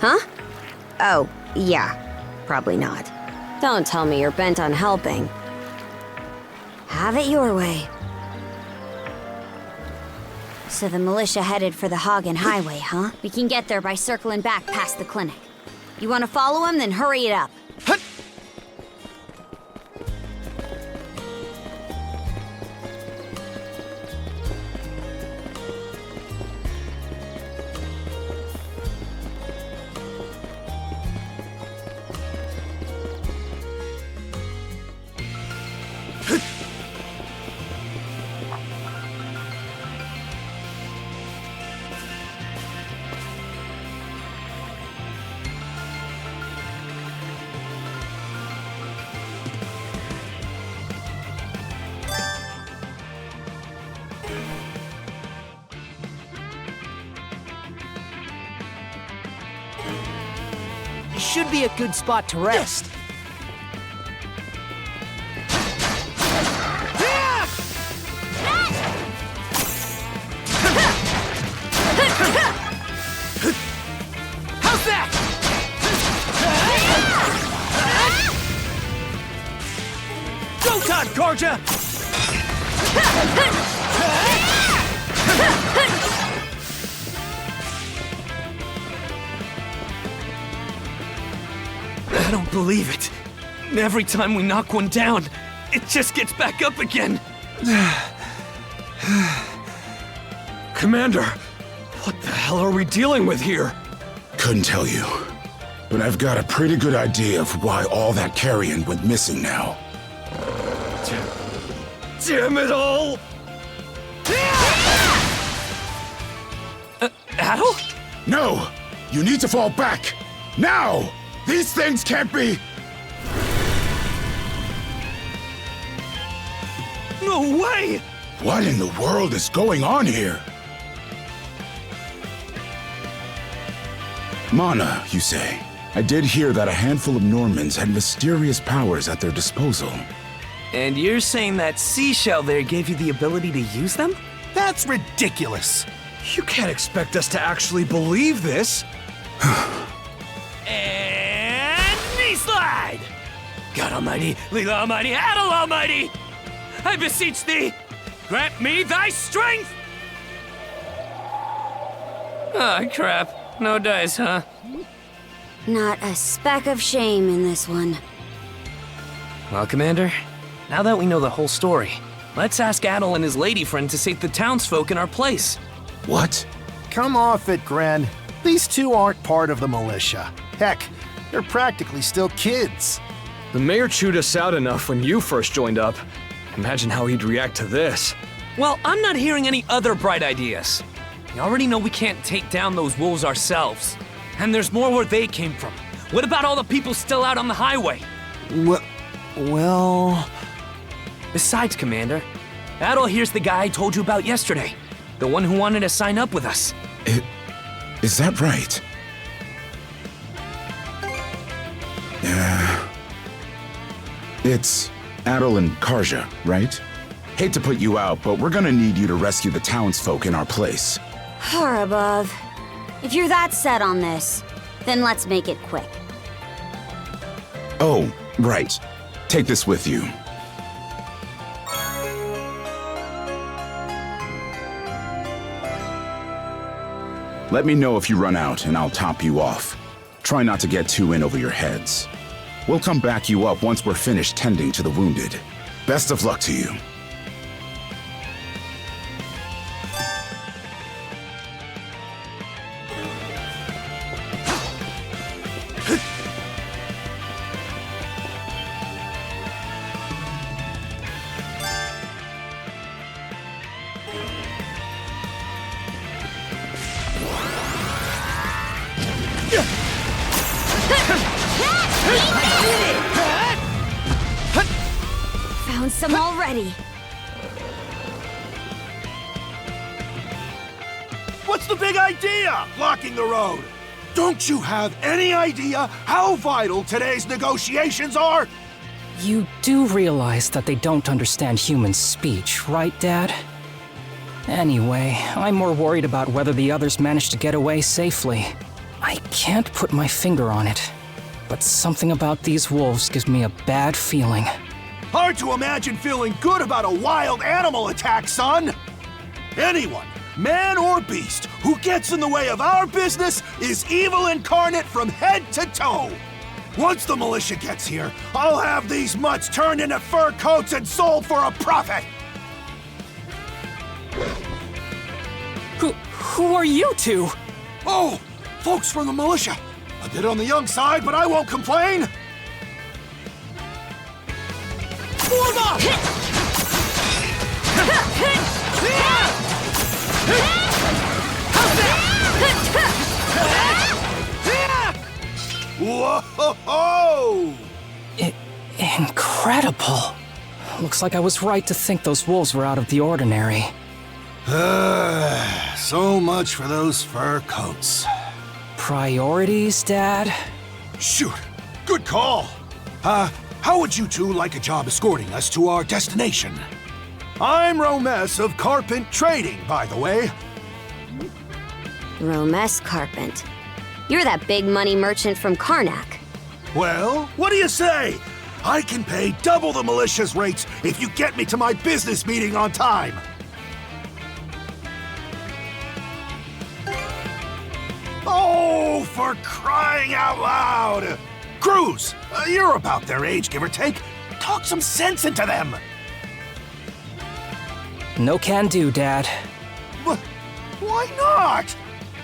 Huh? Oh, yeah. Probably not. Don't tell me you're bent on helping. Have it your way. So the militia headed for the Hagen Highway, huh? We can get there by circling back past the clinic. You want to follow him? Then hurry it up. Should be a good spot to rest. How's that? Go time, Karja! I don't believe it. Every time we knock one down, it just gets back up again. Commander, what the hell are we dealing with here? Couldn't tell you. But I've got a pretty good idea of why all that carrion went missing now. Damn it all! Adel? No! You need to fall back! Now! These things can't be... No way! What in the world is going on here? Mana, you say? I did hear that a handful of Normans had mysterious powers at their disposal. And you're saying that seashell there gave you the ability to use them? That's ridiculous. You can't expect us to actually believe this. And knee slide! God Almighty, Leela Almighty, Adel Almighty! I beseech thee, grant me thy strength! Ah, crap. No dice, huh? Not a speck of shame in this one. Well, Commander, now that we know the whole story, let's ask Adel and his lady friend to save the townsfolk in our place. What? Come off it, Gren. These two aren't part of the militia. Heck, they're practically still kids. The mayor chewed us out enough when you first joined up. Imagine how he'd react to this. Well, I'm not hearing any other bright ideas. You already know we can't take down those wolves ourselves. And there's more where they came from. What about all the people still out on the highway? Well... Besides, Commander, Adel here's the guy I told you about yesterday. The one who wanted to sign up with us. Is that right? It's Adel and Karja, right? Hate to put you out, but we're gonna need you to rescue the townsfolk in our place. Far above. If you're that set on this, then let's make it quick. Oh, right. Take this with you. Let me know if you run out, and I'll top you off. Try not to get too in over your heads. We'll come back you up once we're finished tending to the wounded. Best of luck to you. Found some already. What's the big idea? Blocking the road. Don't you have any idea how vital today's negotiations are? You do realize that they don't understand human speech, right, Dad? Anyway, I'm more worried about whether the others managed to get away safely. I can't put my finger on it, but something about these wolves gives me a bad feeling. Hard to imagine feeling good about a wild animal attack, son! Anyone, man or beast, who gets in the way of our business is evil incarnate from head to toe! Once the militia gets here, I'll have these mutts turned into fur coats and sold for a profit! Who are you two? Oh, folks from the militia. A bit on the young side, but I won't complain! Form up! Whoa! Incredible. Looks like I was right to think those wolves were out of the ordinary. So much for those fur coats. Priorities, Dad? Shoot, good call. How would you two like a job escorting us to our destination? I'm Romes of Carpent Trading, by the way. Romes Carpent. You're that big money merchant from Carnac. Well, what do you say? I can pay double the militia's rates if you get me to my business meeting on time. Oh, for crying out loud! Cruz, you're about their age, give or take. Talk some sense into them. No can do, Dad. Why not?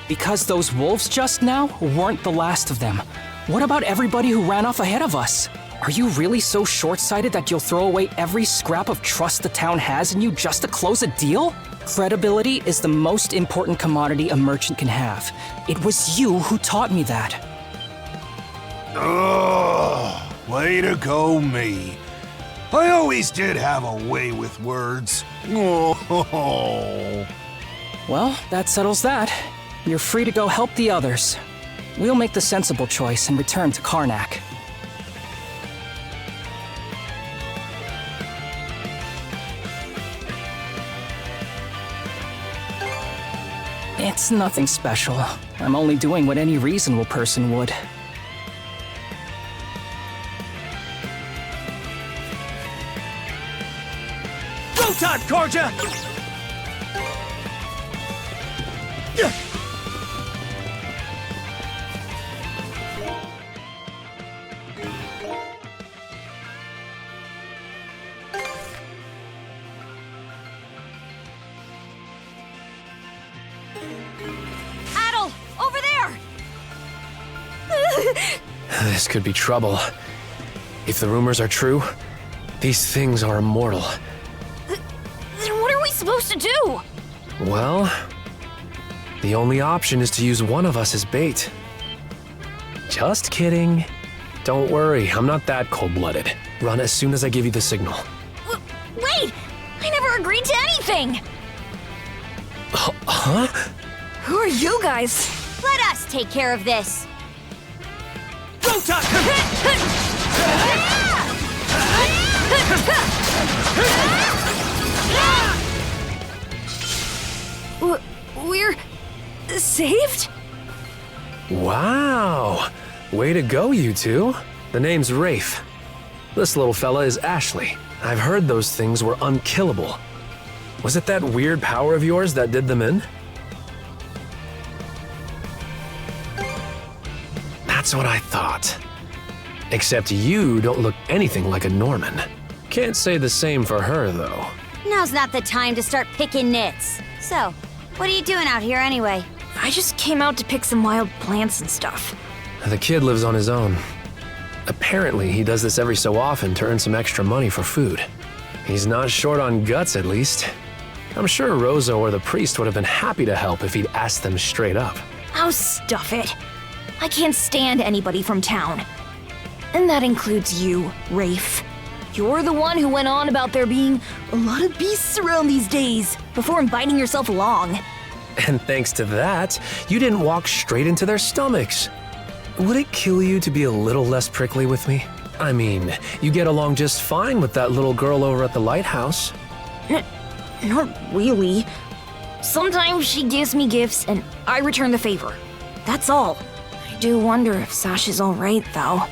Because those wolves just now weren't the last of them. What about everybody who ran off ahead of us? Are you really so short-sighted that you'll throw away every scrap of trust the town has in you just to close a deal? Credibility is the most important commodity a merchant can have. It was you who taught me that. Oh, way to go, me. I always did have a way with words. Oh. Well, that settles that. You're free to go help the others. We'll make the sensible choice and return to Carnac. It's nothing special. I'm only doing what any reasonable person would. Go time, Karja! Adel, over there! This could be trouble. If the rumors are true, these things are immortal. Then what are we supposed to do? Well, the only option is to use one of us as bait. Just kidding. Don't worry, I'm not that cold-blooded. Run as soon as I give you the signal. Wait! I never agreed to anything! Huh? Who are you guys? Let us take care of this. Go time! We're saved? Wow! Way to go, you two. The name's Rafe. This little fella is Ashley. I've heard those things were unkillable. Was it that weird power of yours that did them in? That's what I thought. Except you don't look anything like a Norman. Can't say the same for her, though. Now's not the time to start picking nits. So, what are you doing out here anyway? I just came out to pick some wild plants and stuff. The kid lives on his own. Apparently, he does this every so often to earn some extra money for food. He's not short on guts, at least. I'm sure Rosa or the priest would have been happy to help if he'd asked them straight up. Oh, stuff it. I can't stand anybody from town. And that includes you, Rafe. You're the one who went on about there being a lot of beasts around these days, before inviting yourself along. And thanks to that, you didn't walk straight into their stomachs. Would it kill you to be a little less prickly with me? I mean, you get along just fine with that little girl over at the lighthouse. Not really. Sometimes she gives me gifts and I return the favor. That's all. I do wonder if Sasha's alright, though.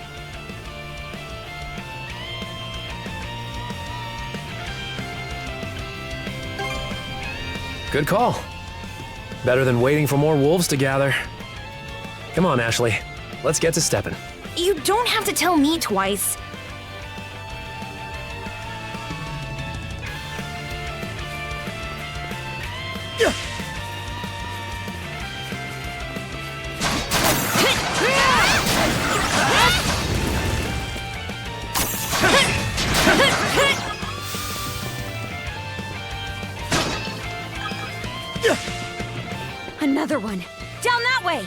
Good call. Better than waiting for more wolves to gather. Come on, Ashley. Let's get to stepping. You don't have to tell me twice. Another one. Down that way!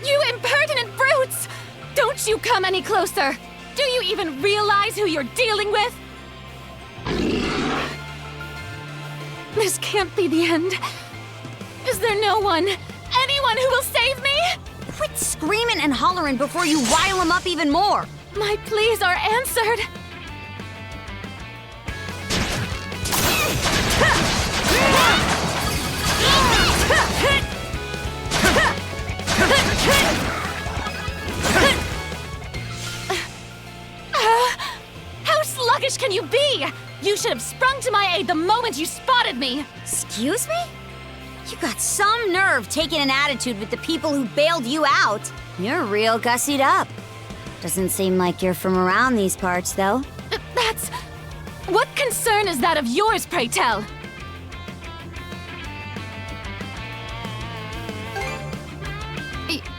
You impertinent brutes! Don't you come any closer! Do you even realize who you're dealing with? This can't be the end. Is there no one, anyone who will save me? Quit screaming and hollering before you rile them up even more! My pleas are answered. How sluggish can you be? You should have sprung to my aid the moment you spotted me. Excuse me? You got some nerve taking an attitude with the people who bailed you out. You're real gussied up. Doesn't seem like you're from around these parts, though. That's... What concern is that of yours, pray tell?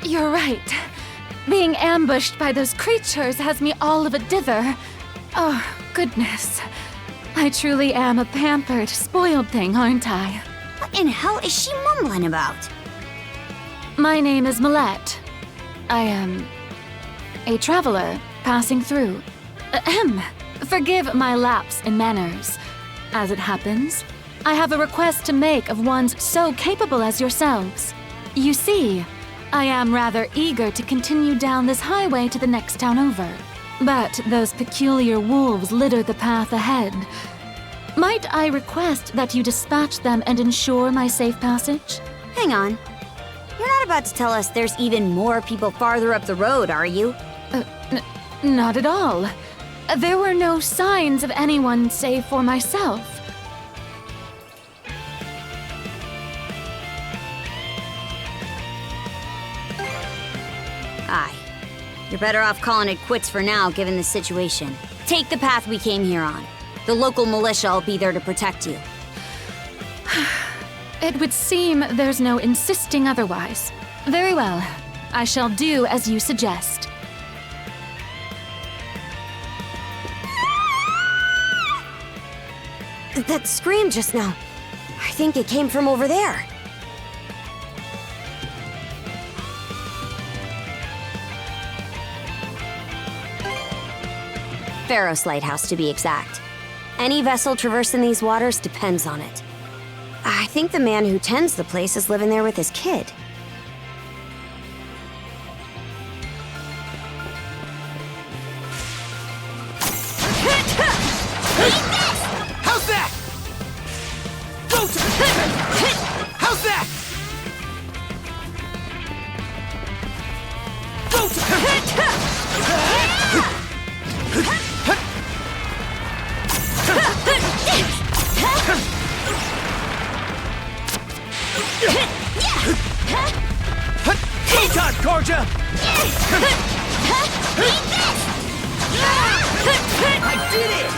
You're right. Being ambushed by those creatures has me all of a dither. Oh, goodness. I truly am a pampered, spoiled thing, aren't I? What in hell is she mumbling about? My name is Millette. I am a traveler passing through. Ahem. Forgive my lapse in manners. As it happens, I have a request to make of ones so capable as yourselves. You see, I am rather eager to continue down this highway to the next town over. But those peculiar wolves litter the path ahead. Might I request that you dispatch them and ensure my safe passage? Hang on. You're not about to tell us there's even more people farther up the road, are you? Not at all. There were no signs of anyone save for myself. Aye. You're better off calling it quits for now, given the situation. Take the path we came here on. The local militia will be there to protect you. It would seem there's no insisting otherwise. Very well. I shall do as you suggest. That scream just now. I think it came from over there. Pharos Lighthouse, to be exact. Any vessel traversing these waters depends on it. I think the man who tends the place is living there with his kid. How's that? How's that? Go time, Karja! I did it!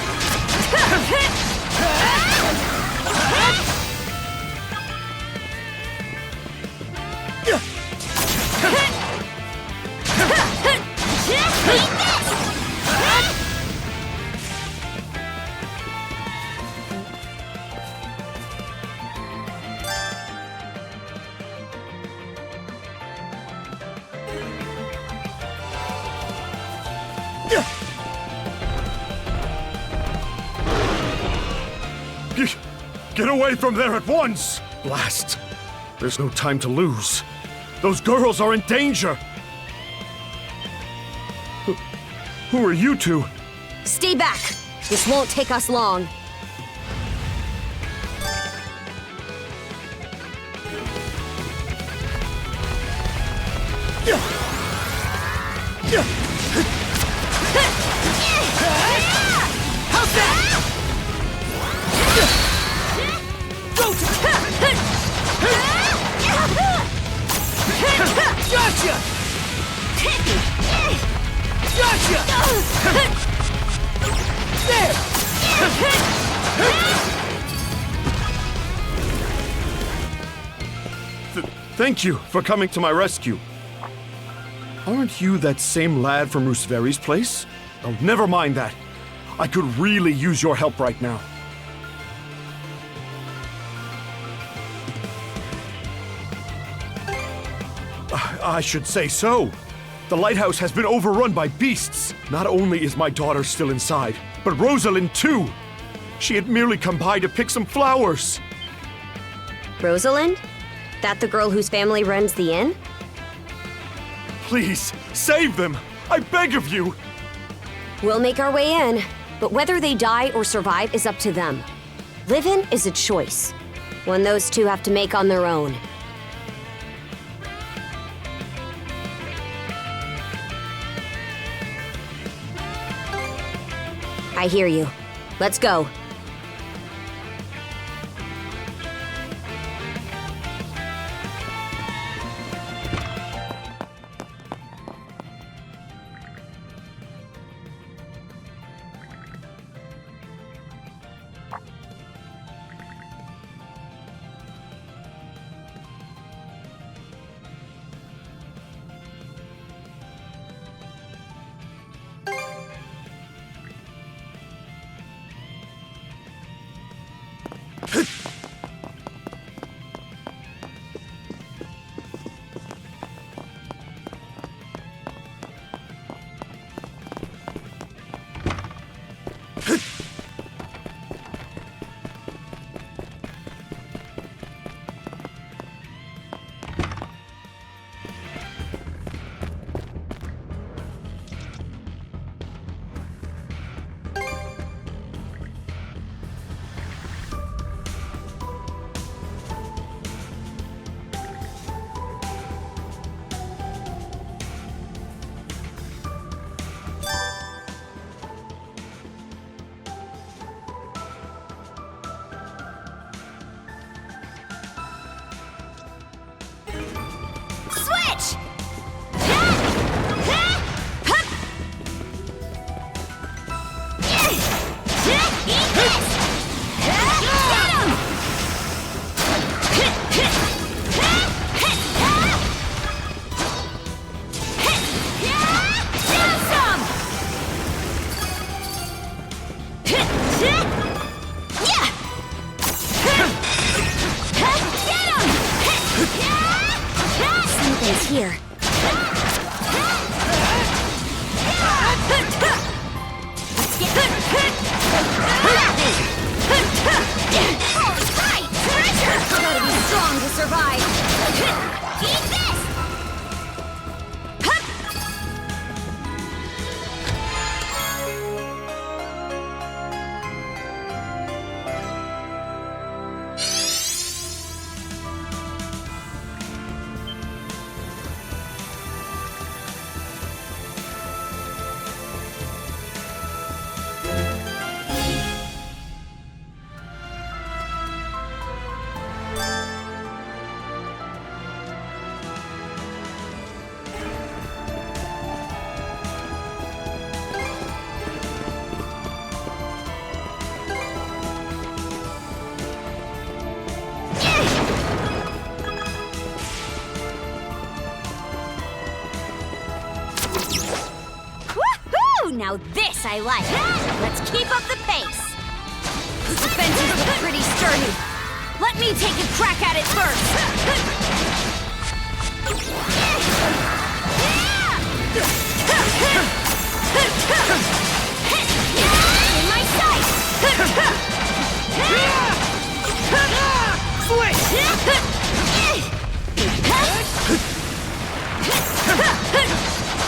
Get away from there at once! Blast! There's no time to lose. Those girls are in danger! Who are you two? Stay back! This won't take us long. How's that? Gotcha! Gotcha! There! Thank you for coming to my rescue. Aren't you that same lad from Rooseveri's place? Oh, never mind that. I could really use your help right now. I should say so. The lighthouse has been overrun by beasts. Not only is my daughter still inside, but Rosalind too. She had merely come by to pick some flowers. Rosalind? That the girl whose family runs the inn? Please, save them! I beg of you! We'll make our way in, but whether they die or survive is up to them. Living is a choice, one those two have to make on their own. I hear you. Let's go. happens here. Alright, treasure! Gotta be strong to survive. Eat this! Now this I like. Let's keep up the pace. The defenses look pretty sturdy. Let me take a crack at it first. In my sight.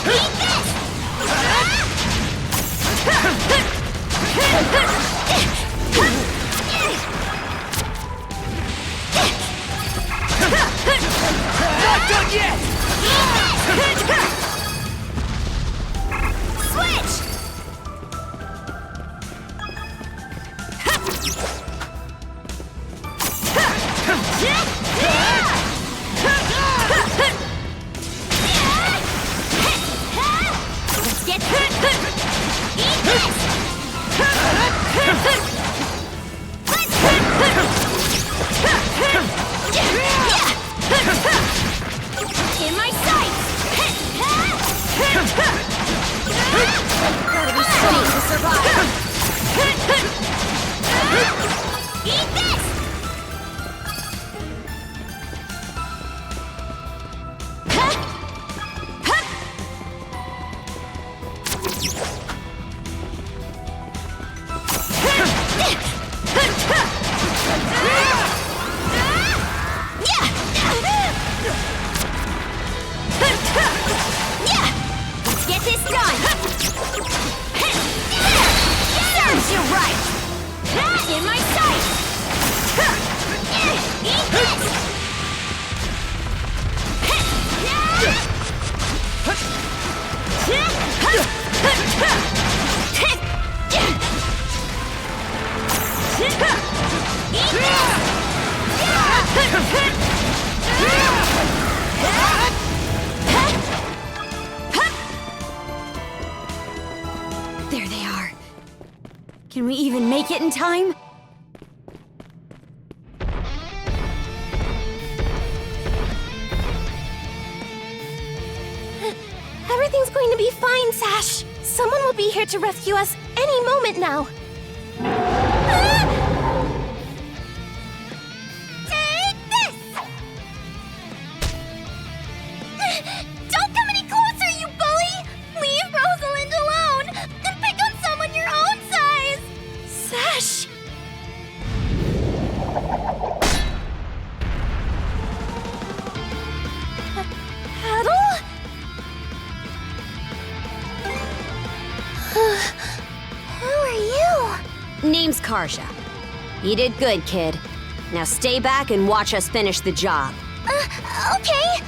Eat this! Not done yet! Switch! Let's get eat this! In my sights! Gotta be strong to survive! Eat this! Let's get this done! Serves you right! In my sights! Eat this! There they are. Can we even make it in time? Everything's going to be fine, Sash. Someone will be here to rescue us any moment now. Take this! Don't come any closer, you bully! Leave Rosalind alone and pick on someone your own size! Sash! Paddle? Who are you? Name's Karja. You did good, kid. Now stay back and watch us finish the job. Okay.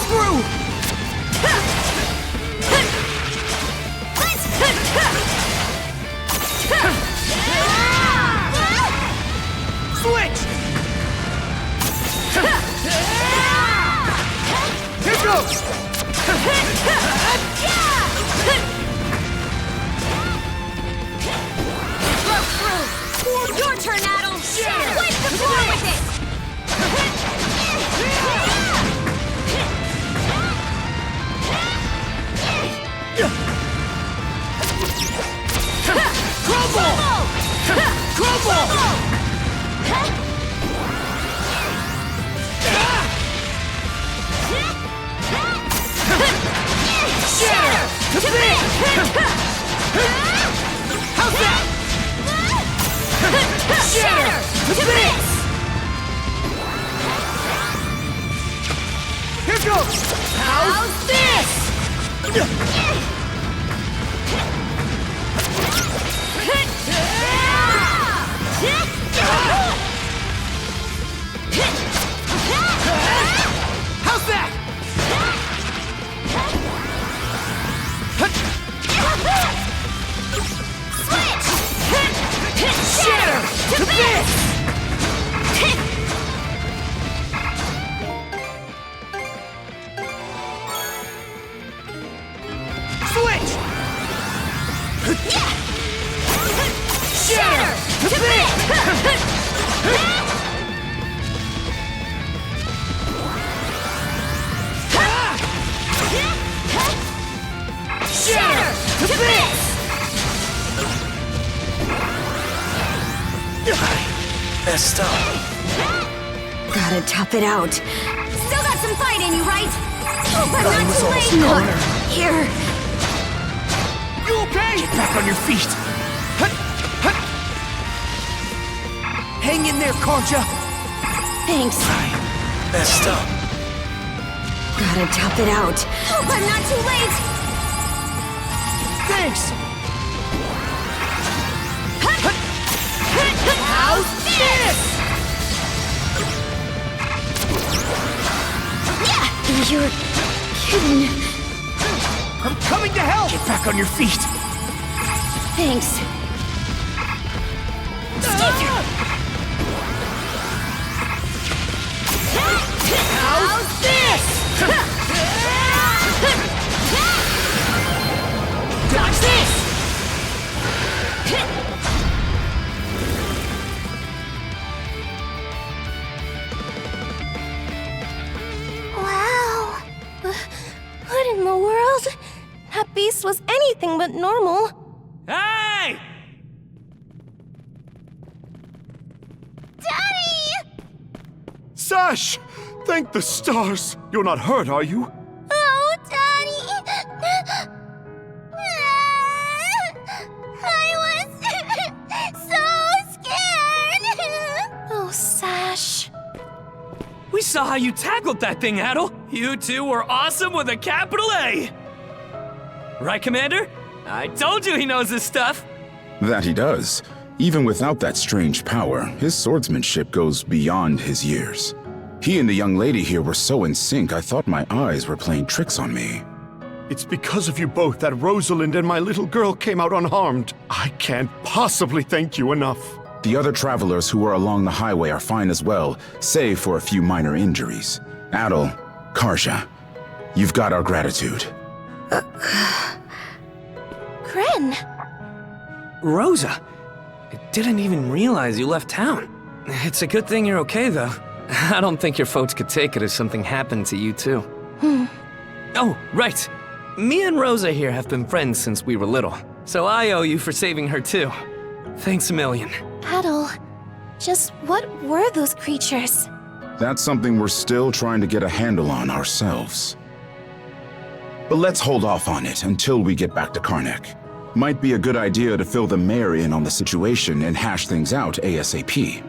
through! Switch! Here goes! Broke through! Your turn, Adel! Wipe the floor with it! Crumble! Crumble! Shatter! To bits! How's that? Shatter! To bits! Here goes! How's this? How's that? Switch! Shatter! To bits! Switch! Shatter! To bits! Shatter! To bits! Messed up. Gotta tough it out. Still got some fight in you, right? Hope I'm Time not was too almost late. gone. Look, here. You okay? Get back on your feet. Hang in there, Karja. Thanks. Messed up. Gotta tough it out. Hope I'm not too late. Thanks. How's this? Yeah, you're kidding. I'm coming to help. Get back on your feet. Thanks. How's this? Dodge this! Wow. What in the world? That beast was anything but normal. Hey! Daddy! Sash! Thank the stars! You're not hurt, are you? Oh, Daddy! I was so scared! Oh, Sash. We saw how you tackled that thing, Adel. You two were awesome with a capital A. Right, Commander? I told you he knows his stuff. That he does. Even without that strange power, his swordsmanship goes beyond his years. He and the young lady here were so in sync, I thought my eyes were playing tricks on me. It's because of you both that Rosalind and my little girl came out unharmed. I can't possibly thank you enough. The other travelers who were along the highway are fine as well, save for a few minor injuries. Adel, Karja, you've got our gratitude. Gren. Rosa, I didn't even realize you left town. It's a good thing you're okay, though. I don't think your folks could take it if something happened to you, too. Oh, right. Me and Rosa here have been friends since we were little, so I owe you for saving her, too. Thanks a million. Adel, just what were those creatures? That's something we're still trying to get a handle on ourselves. But let's hold off on it until we get back to Carnac. Might be a good idea to fill the mayor in on the situation and hash things out ASAP.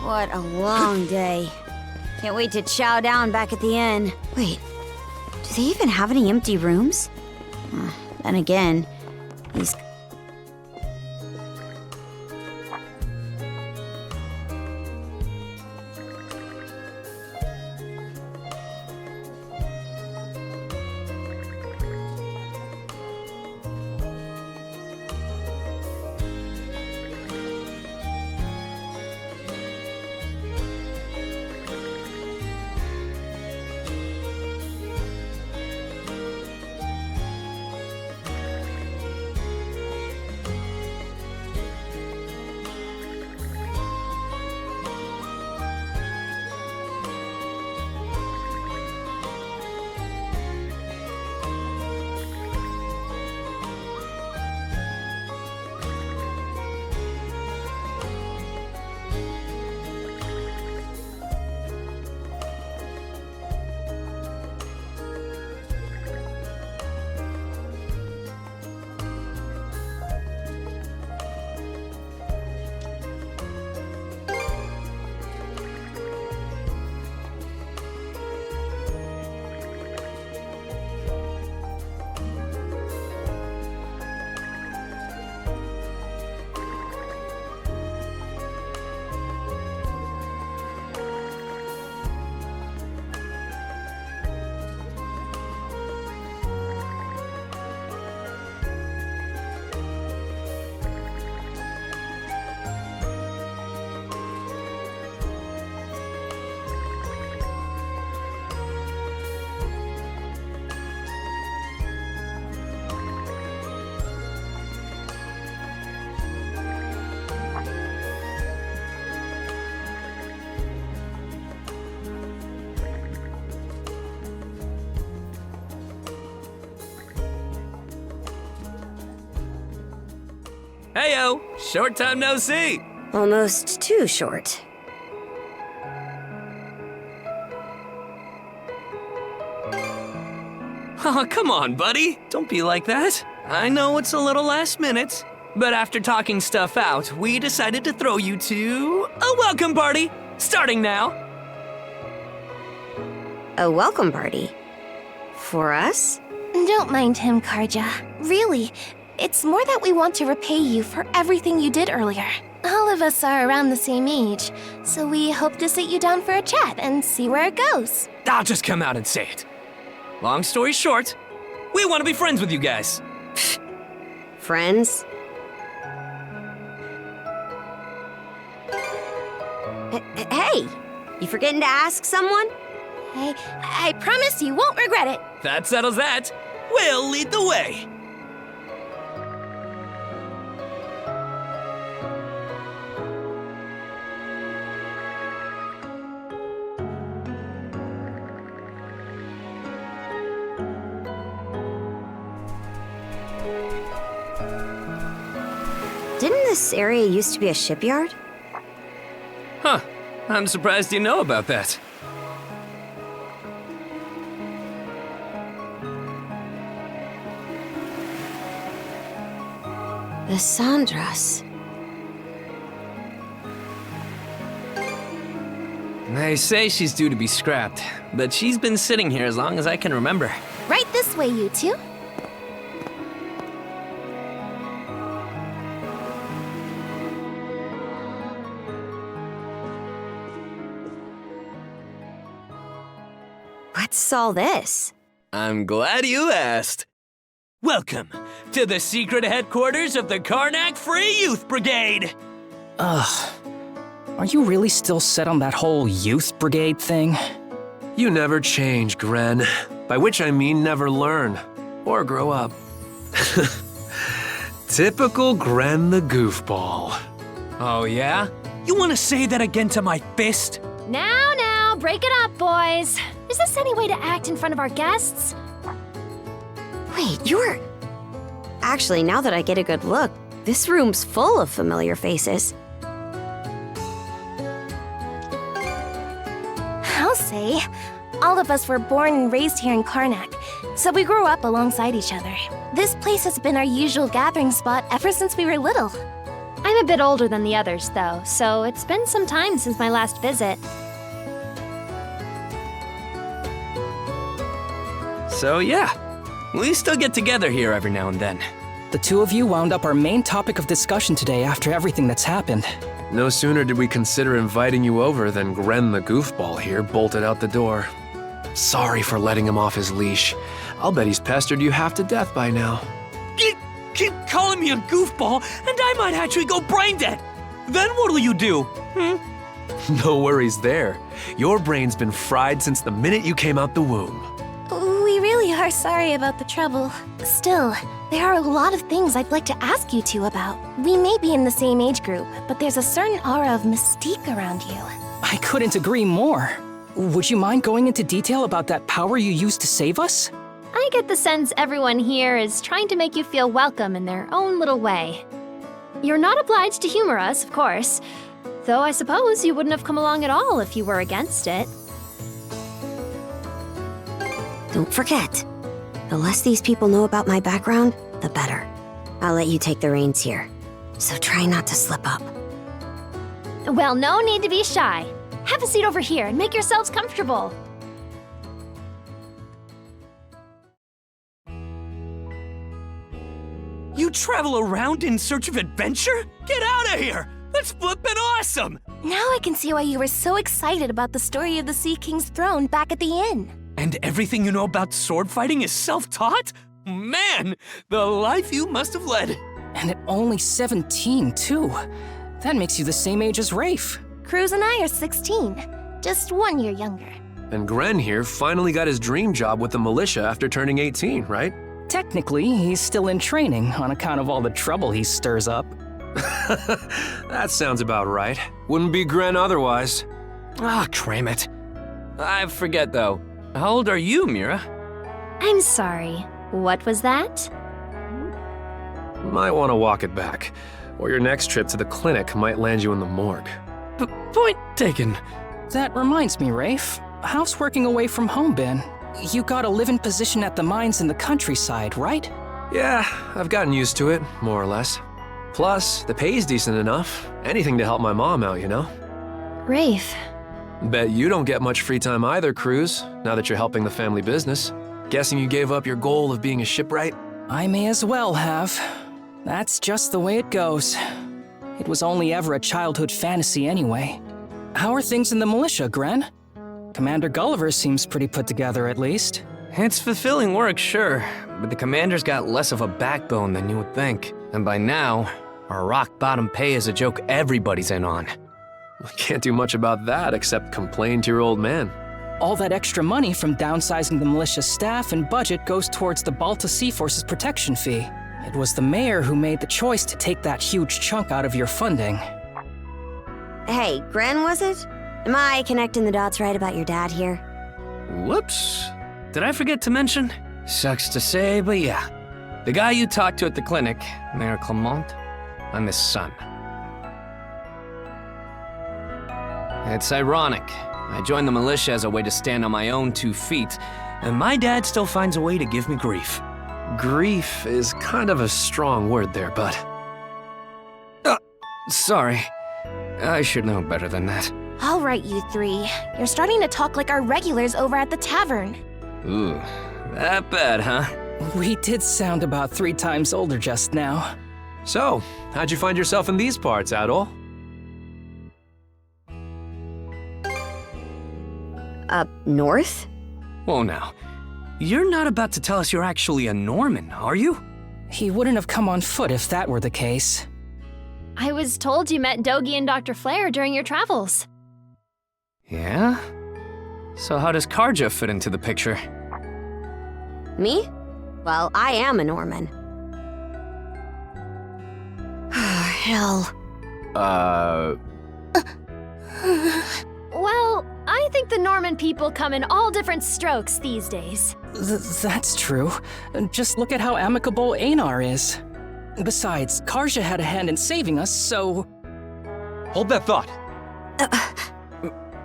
What a long day. Can't wait to chow down back at the inn. Wait, do they even have any empty rooms? Then again, these... Heyo, short time no see. Almost too short. Oh, come on, buddy. Don't be like that. I know it's a little last minute, but after talking stuff out, we decided to throw you to a welcome party, starting now. A welcome party? For us? Don't mind him, Karja. Really, it's more that we want to repay you for everything you did earlier. All of us are around the same age, so we hope to sit you down for a chat and see where it goes. I'll just come out and say it. Long story short, we want to be friends with you guys. Friends? Hey, you forgetting to ask someone? I promise you won't regret it. That settles that. We'll lead the way. Didn't this area used to be a shipyard? Huh. I'm surprised you know about that. The Sandras. They say she's due to be scrapped, but she's been sitting here as long as I can remember. Right this way, you two. What's all this? I'm glad you asked. Welcome to the secret headquarters of the Carnac Free Youth Brigade. Ugh. Are you really still set on that whole youth brigade thing? You never change, Gren. By which I mean never learn. Or grow up. Typical Gren the goofball. Oh yeah? You want to say that again to my fist? Now, break it up, boys. Is this any way to act in front of our guests? Wait, you're... Actually, now that I get a good look, this room's full of familiar faces. I'll say, all of us were born and raised here in Carnac, so we grew up alongside each other. This place has been our usual gathering spot ever since we were little. I'm I'm a bit older than the others, though, so it's been some time since my last visit. So yeah, we still get together here every now and then. The two of you wound up our main topic of discussion today after everything that's happened. No sooner did we consider inviting you over than Gren the goofball here bolted out the door. Sorry for letting him off his leash. I'll bet he's pestered you half to death by now. Keep calling me a goofball, and I might actually go brain dead. Then what'll you do? No worries there. Your brain's been fried since the minute you came out the womb. We really are sorry about the trouble. Still, there are a lot of things I'd like to ask you two about. We may be in the same age group, but there's a certain aura of mystique around you. I couldn't agree more. Would you mind going into detail about that power you used to save us? I get the sense everyone here is trying to make you feel welcome in their own little way. You're not obliged to humor us, of course, though I suppose you wouldn't have come along at all if you were against it. Don't forget, the less these people know about my background, the better. I'll let you take the reins here, so try not to slip up. Well, no need to be shy. Have a seat over here and make yourselves comfortable. You travel around in search of adventure? Get out of here! That's flippin' awesome! Now I can see why you were so excited about the story of the Sea King's throne back at the inn. And everything you know about sword fighting is self-taught? Man, the life you must have led. And at only 17, too. That makes you the same age as Rafe. Cruz and I are 16, just 1 year younger. And Gren here finally got his dream job with the militia after turning 18, right? Technically, he's still in training on account of all the trouble he stirs up. That sounds about right. Wouldn't be Gren otherwise. Cram it. I forget, though. How old are you, Mira? I'm sorry. What was that? Might want to walk it back, or your next trip to the clinic might land you in the morgue. Point taken. That reminds me, Rafe. How's working away from home been? You got a live-in position at the mines in the countryside, right? Yeah, I've gotten used to it, more or less. Plus, the pay's decent enough. Anything to help my mom out, you know? Rafe. Bet you don't get much free time either, Cruz, now that you're helping the family business. Guessing you gave up your goal of being a shipwright? I may as well have. That's just the way it goes. It was only ever a childhood fantasy anyway. How are things in the militia, Gren? Commander Gulliver seems pretty put together, at least. It's fulfilling work, sure, but the commander's got less of a backbone than you would think. And by now, our rock-bottom pay is a joke everybody's in on. Can't do much about that except complain to your old man. All that extra money from downsizing the militia staff and budget goes towards the Balta Sea Force's protection fee. It was the mayor who made the choice to take that huge chunk out of your funding. Hey, Gren, was it? Am I connecting the dots right about your dad here? Whoops. Did I forget to mention? Sucks to say, but yeah. The guy you talked to at the clinic, Mayor Clement, I'm his son. It's ironic. I joined the militia as a way to stand on my own 2 feet, and my dad still finds a way to give me grief. Grief is kind of a strong word there, bud. Sorry. I should know better than that. All right, you three. You're starting to talk like our regulars over at the tavern. Ooh, that bad, huh? We did sound about 3 times older just now. So, how'd you find yourself in these parts, Adol? Up north? Whoa now. You're not about to tell us you're actually a Norman, are you? He wouldn't have come on foot if that were the case. I was told you met Dogi and Dr. Flair during your travels. Yeah? So how does Karja fit into the picture? Me? Well, I am a Norman. Hell. Well, I think the Norman people come in all different strokes these days. That's true. Just look at how amicable Einar is. Besides, Karja had a hand in saving us, so... Hold that thought.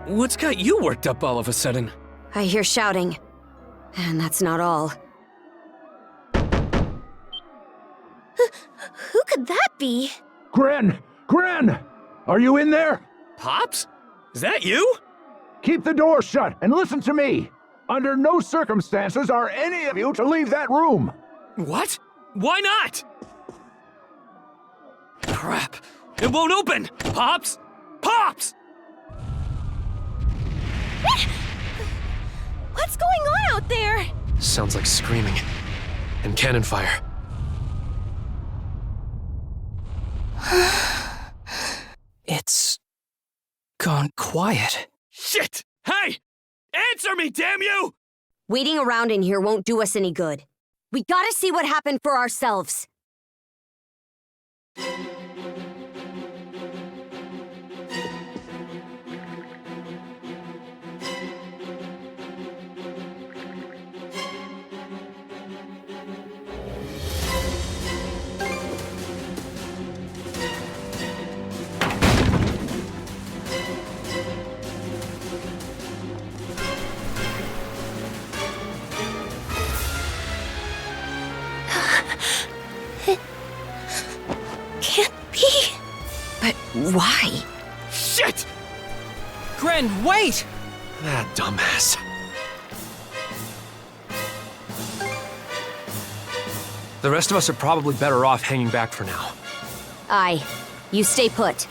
What's got you worked up all of a sudden? I hear shouting. And that's not all. Who could that be? Gren! Gren! Are you in there? Pops? Is that you? Keep the door shut and listen to me. Under no circumstances are any of you to leave that room. What? Why not? Crap. It won't open! Pops! Pops! What's going on out there? Sounds like screaming. And cannon fire. It's gone quiet. Shit! Hey! Answer me, damn you! Waiting around in here won't do us any good. We gotta see what happened for ourselves. Can't be. But why? Shit! Gren, wait! That dumbass. The rest of us are probably better off hanging back for now. Aye. You stay put.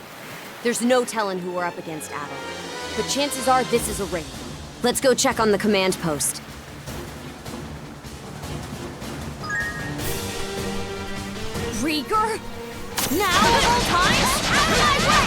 There's no telling who we're up against, Adel. But chances are this is a raid. Let's go check on the command post. Rieger? Now of all times? Out of my way!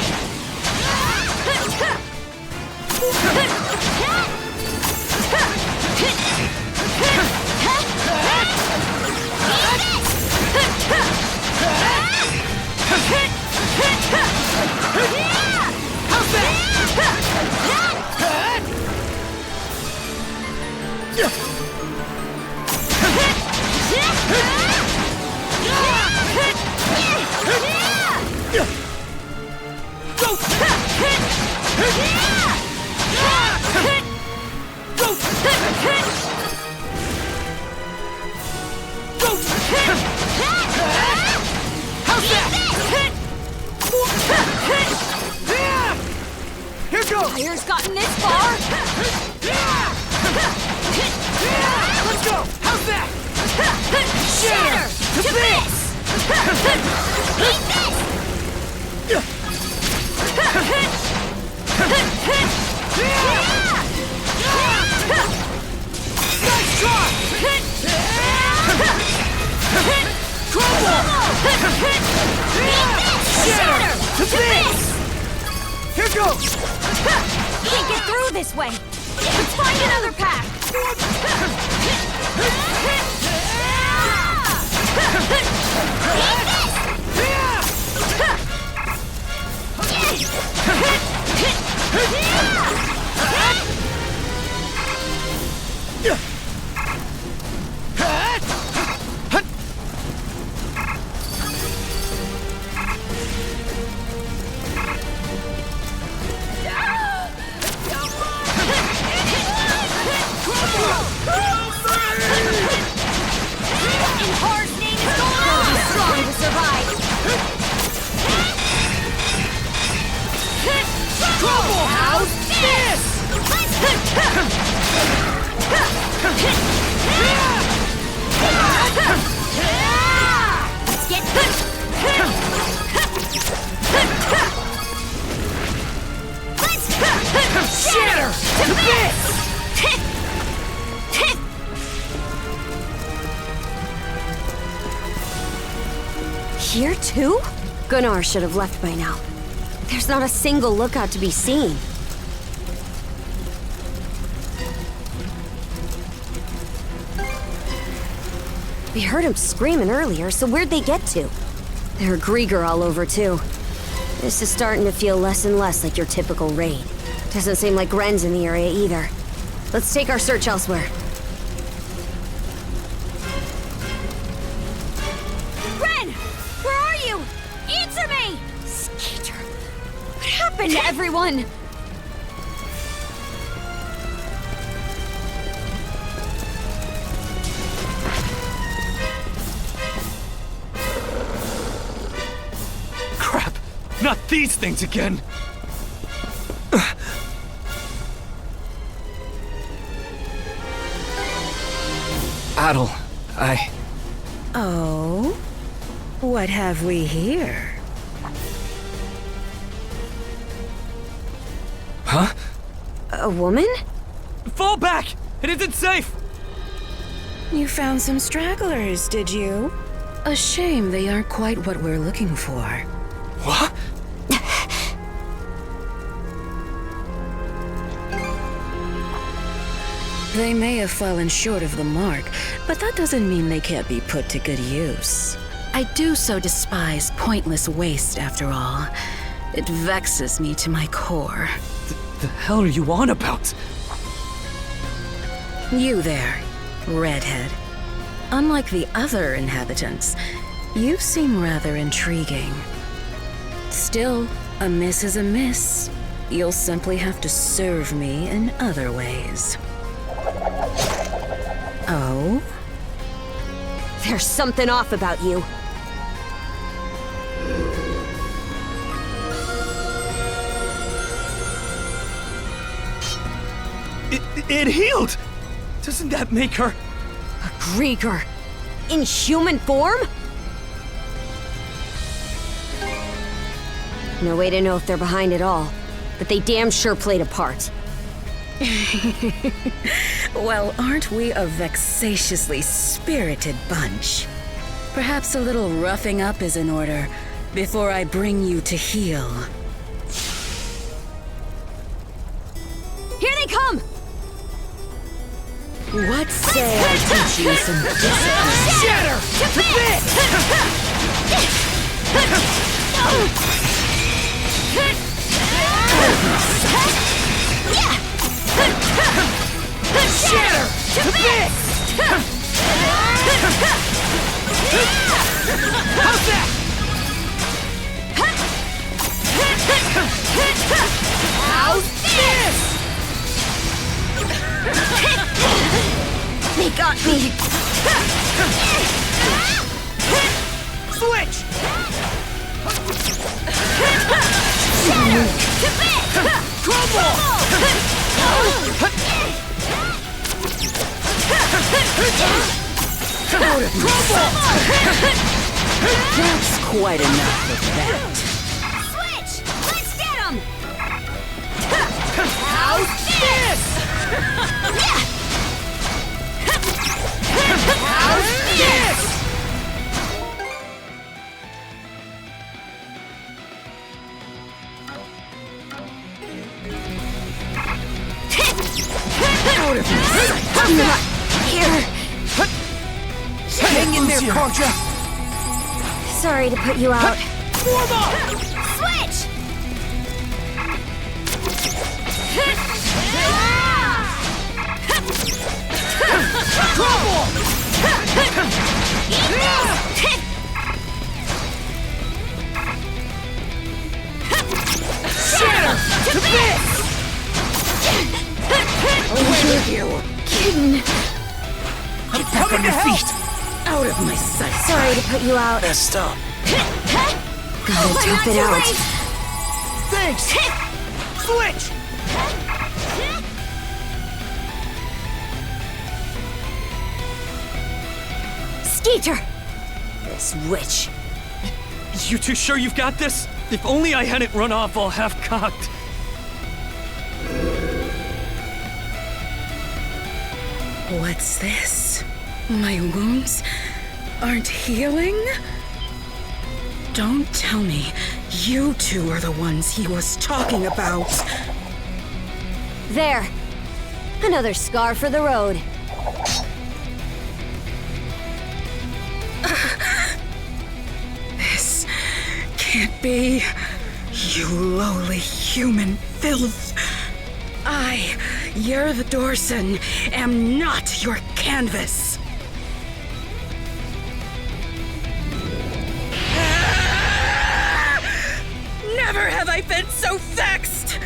Here goes! Fire's gotten this far! Let's go! How's that? Shatter! To bits! Eat this! Nice try! Crumble! Shatter! To bits! Here goes! Can't get through this way! Let's find another path! Shatter! To bits! Here too? Gunnar should have left by now. There's not a single lookout to be seen. We heard him screaming earlier, so where'd they get to? There are Grieger all over too. This is starting to feel less and less like your typical raid. Doesn't seem like Gren's in the area either. Let's take our search elsewhere. Gren! Where are you? Answer me! Skeeter, what happened to everyone? Not these things again! Adel, Oh? What have we here? Huh? A woman? Fall back! It isn't safe! You found some stragglers, did you? A shame they aren't quite what we're looking for. What? They may have fallen short of the mark, but that doesn't mean they can't be put to good use. I do so despise pointless waste, after all. It vexes me to my core. The hell are you on about? You there, redhead. Unlike the other inhabitants, you seem rather intriguing. Still, a miss is a miss. You'll simply have to serve me in other ways. Oh? There's something off about you. It healed! Doesn't that make her... A Grieger? In human form? No way to know if they're behind it all, but they damn sure played a part. Well, aren't we a vexatiously spirited bunch? Perhaps a little roughing up is in order, before I bring you to heel. Here they come! What say I teach you some discipline? Shatter! To Shatter! To bits! How's that? How's this? They got me! Switch! Shatter! To bits! Crumble! That's quite enough of that. Switch! Let's get him! How's this? How's this? Out of my sight! I'm not here! Hang in there, Karja! Sorry to put you out. Form up! Switch! Trouble! Shatter! To bits! Away with you! Kitten! Get back on your feet! Out of my sight! Sorry to put you out. Messed up. Gotta tough it out. Thanks! Switch! Skeeter! This witch. You two sure you've got this? If only I hadn't run off all half-cocked. What's this? My wounds aren't healing? Don't tell me you two are the ones he was talking about. There. Another scar for the road. This can't be. You lowly human filth. I, you're the Dorson, am not your canvas. Never have I been so vexed!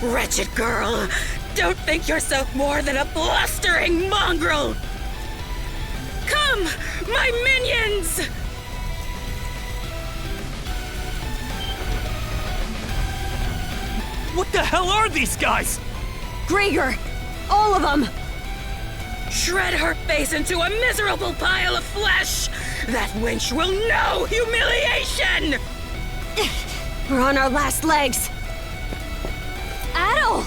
Wretched girl, don't think yourself more than a blustering mongrel! Come, my minions! What the hell are these guys? Gregor! All of them! Shred her face into a miserable pile of flesh! That wench will know humiliation! We're on our last legs! Adol!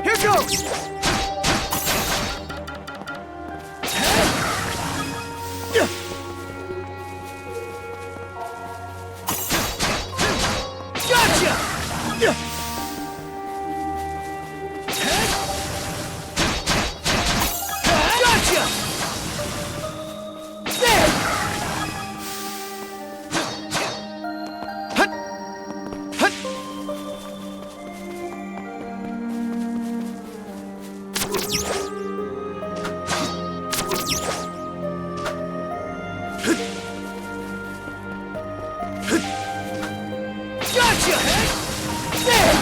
Here goes! Gotcha! Gotcha! There! Gotcha!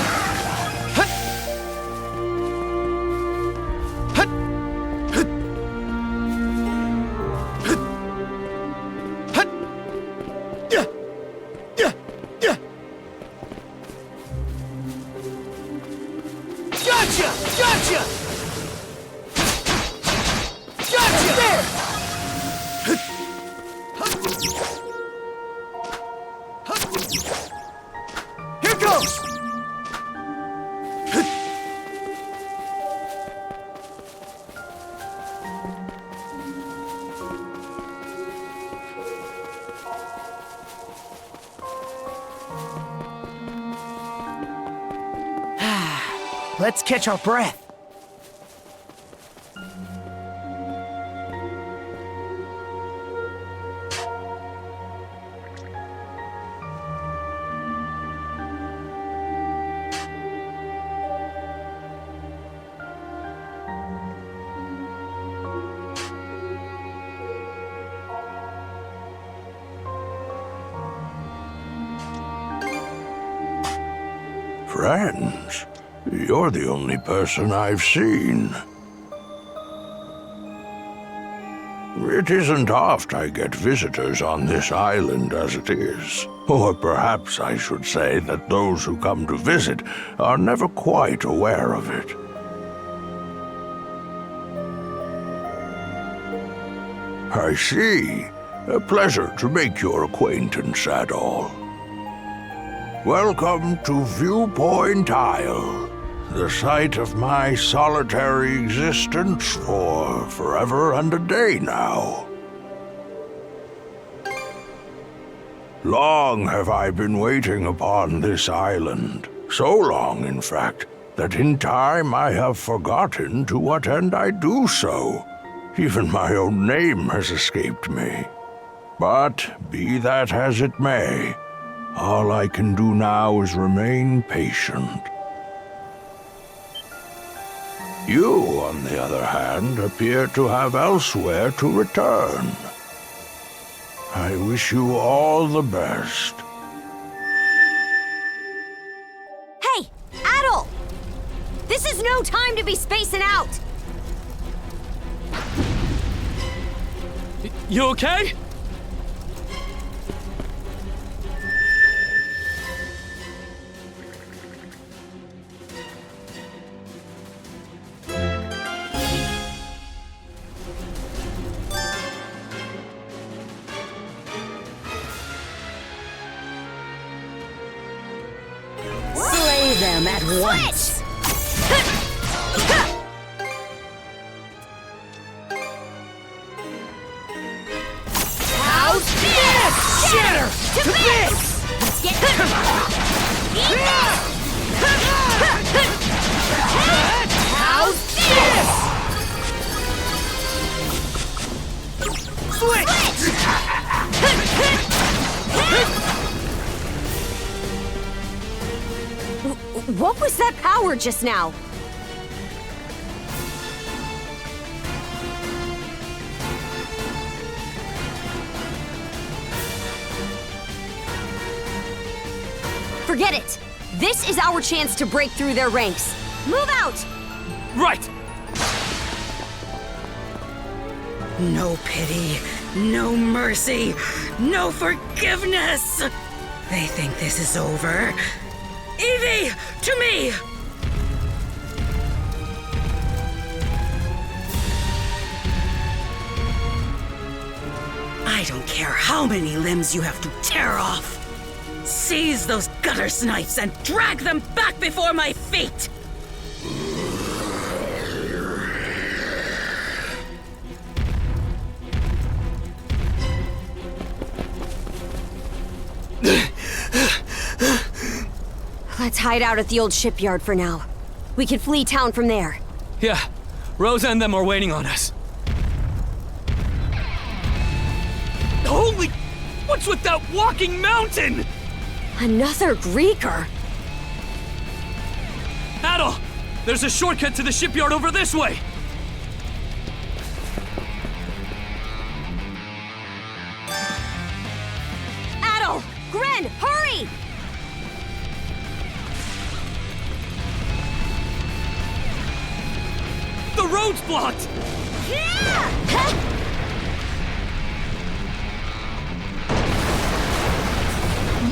There! Gotcha! Gotcha! Gotcha! There! Here goes! Let's catch our breath. Friends, you're the only person I've seen. It isn't oft I get visitors on this island as it is. Or perhaps I should say that those who come to visit are never quite aware of it. I see. A pleasure to make your acquaintance, Adol. Welcome to Viewpoint Isle, the site of my solitary existence for forever and a day now. Long have I been waiting upon this island, so long, in fact, that in time I have forgotten to what end I do so. Even my own name has escaped me. But be that as it may, all I can do now is remain patient. You, on the other hand, appear to have elsewhere to return. I wish you all the best. Hey, Adol! This is no time to be spacing out! You okay? them at once. How's this? Shatter to bits! Let's get eat this! How's this? Switch! What was that power just now? Forget it! This is our chance to break through their ranks. Move out! Right! No pity, no mercy, no forgiveness! They think this is over. Evie, to me! I don't care how many limbs you have to tear off. Seize those gutter snipes and drag them back before my feet! Let's hide out at the old shipyard for now. We can flee town from there. Yeah, Rosa and them are waiting on us. Holy... What's with that walking mountain? Another Greeker? Adol! There's a shortcut to the shipyard over this way! Adol! Gren, hurry! The road's blocked!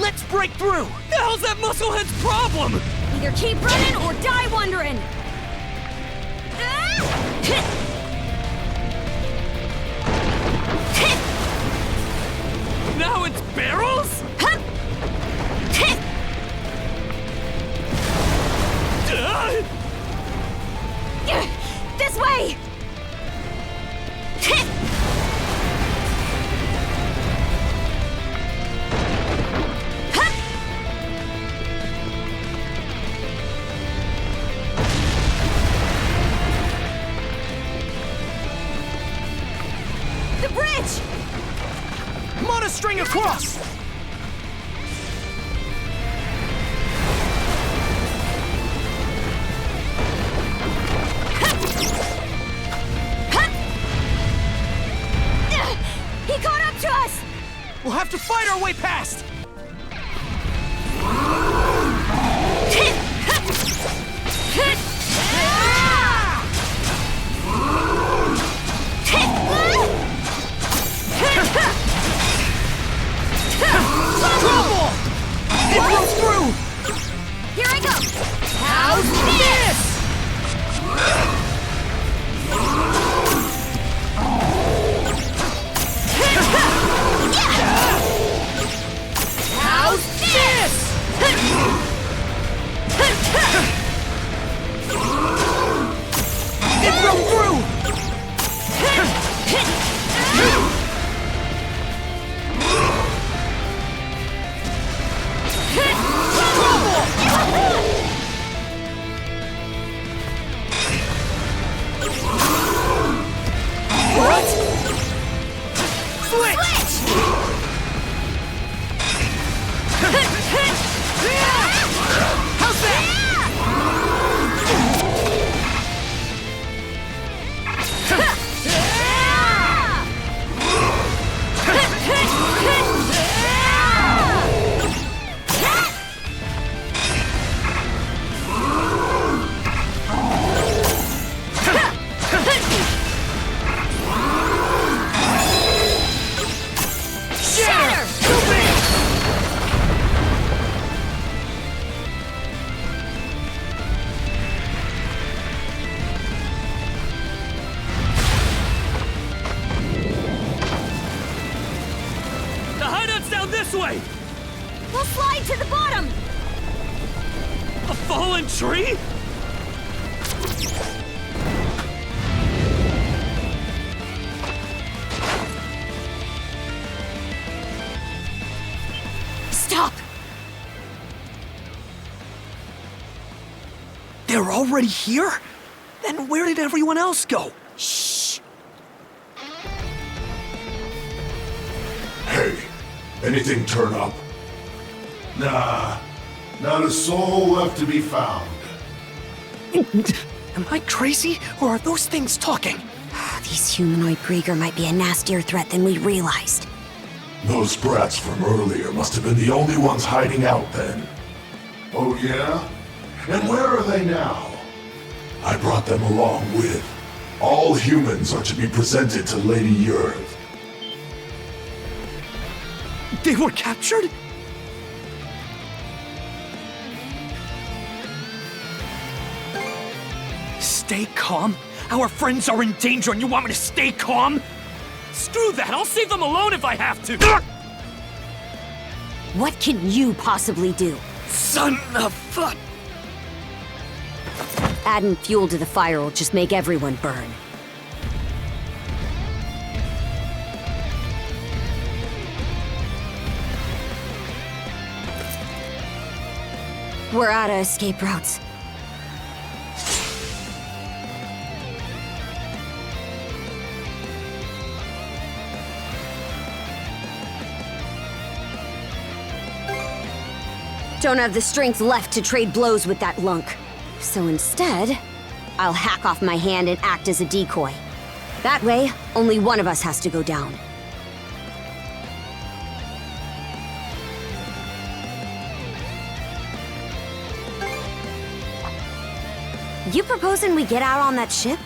Let's break through! The hell's that musclehead's problem? Either keep running or die wondering! Now it's barrels? This way! The bridge! Monostring across! He caught up to us! We'll have to fight our way past! Trouble! It broke through! Here I go! How's this? How's this? It broke through! What? Switch! How's that? The hideout's down this way! We'll slide to the bottom! A fallen tree? Stop! They're already here? Then where did everyone else go? Shh! Hey, anything turn up? Nah, not a soul left to be found. Am I crazy, or are those things talking? These humanoid Grieger might be a nastier threat than we realized. Those brats from earlier must have been the only ones hiding out then. Oh yeah? And where are they now? I brought them along with. All humans are to be presented to Lady Earth. They were captured? Stay calm? Our friends are in danger and you want me to stay calm? Screw that! I'll save them alone if I have to! What can you possibly do? Son of a... Adding fuel to the fire will just make everyone burn. We're out of escape routes. Don't have the strength left to trade blows with that lunk. So instead, I'll hack off my hand and act as a decoy. That way, only one of us has to go down. You proposing we get out on that ship?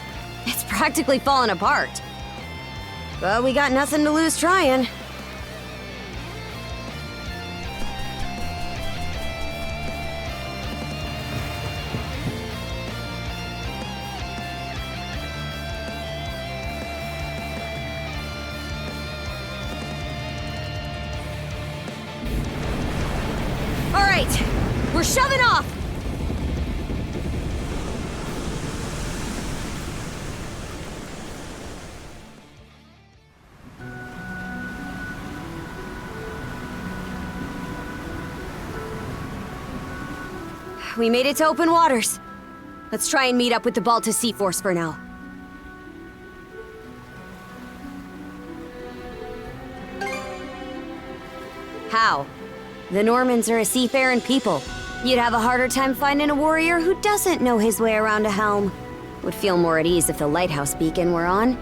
It's practically falling apart. But we got nothing to lose trying. All right, we're shoving off! We made it to open waters. Let's try and meet up with the Balta Sea Force for now. How? The Normans are a seafaring people. You'd have a harder time finding a warrior who doesn't know his way around a helm. Would feel more at ease if the lighthouse beacon were on.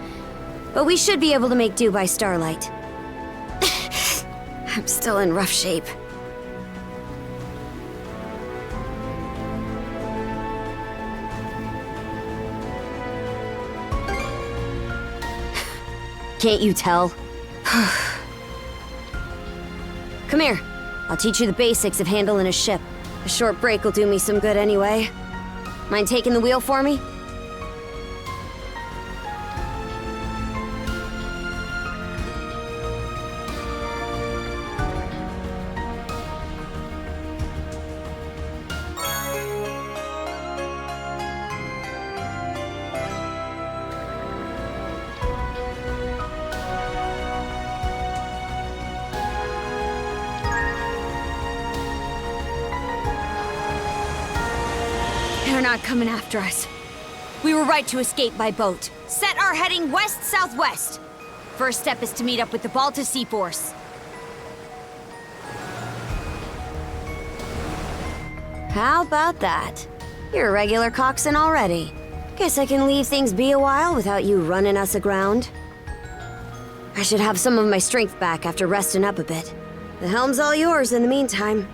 But we should be able to make do by starlight. I'm still in rough shape. Can't you tell? Come here. I'll teach you the basics of handling a ship. A short break will do me some good anyway. Mind taking the wheel for me? They're not coming after us. We were right to escape by boat. Set our heading west-southwest. First step is to meet up with the Balta Sea Force. How about that? You're a regular coxswain already. Guess I can leave things be a while without you running us aground. I should have some of my strength back after resting up a bit. The helm's all yours in the meantime.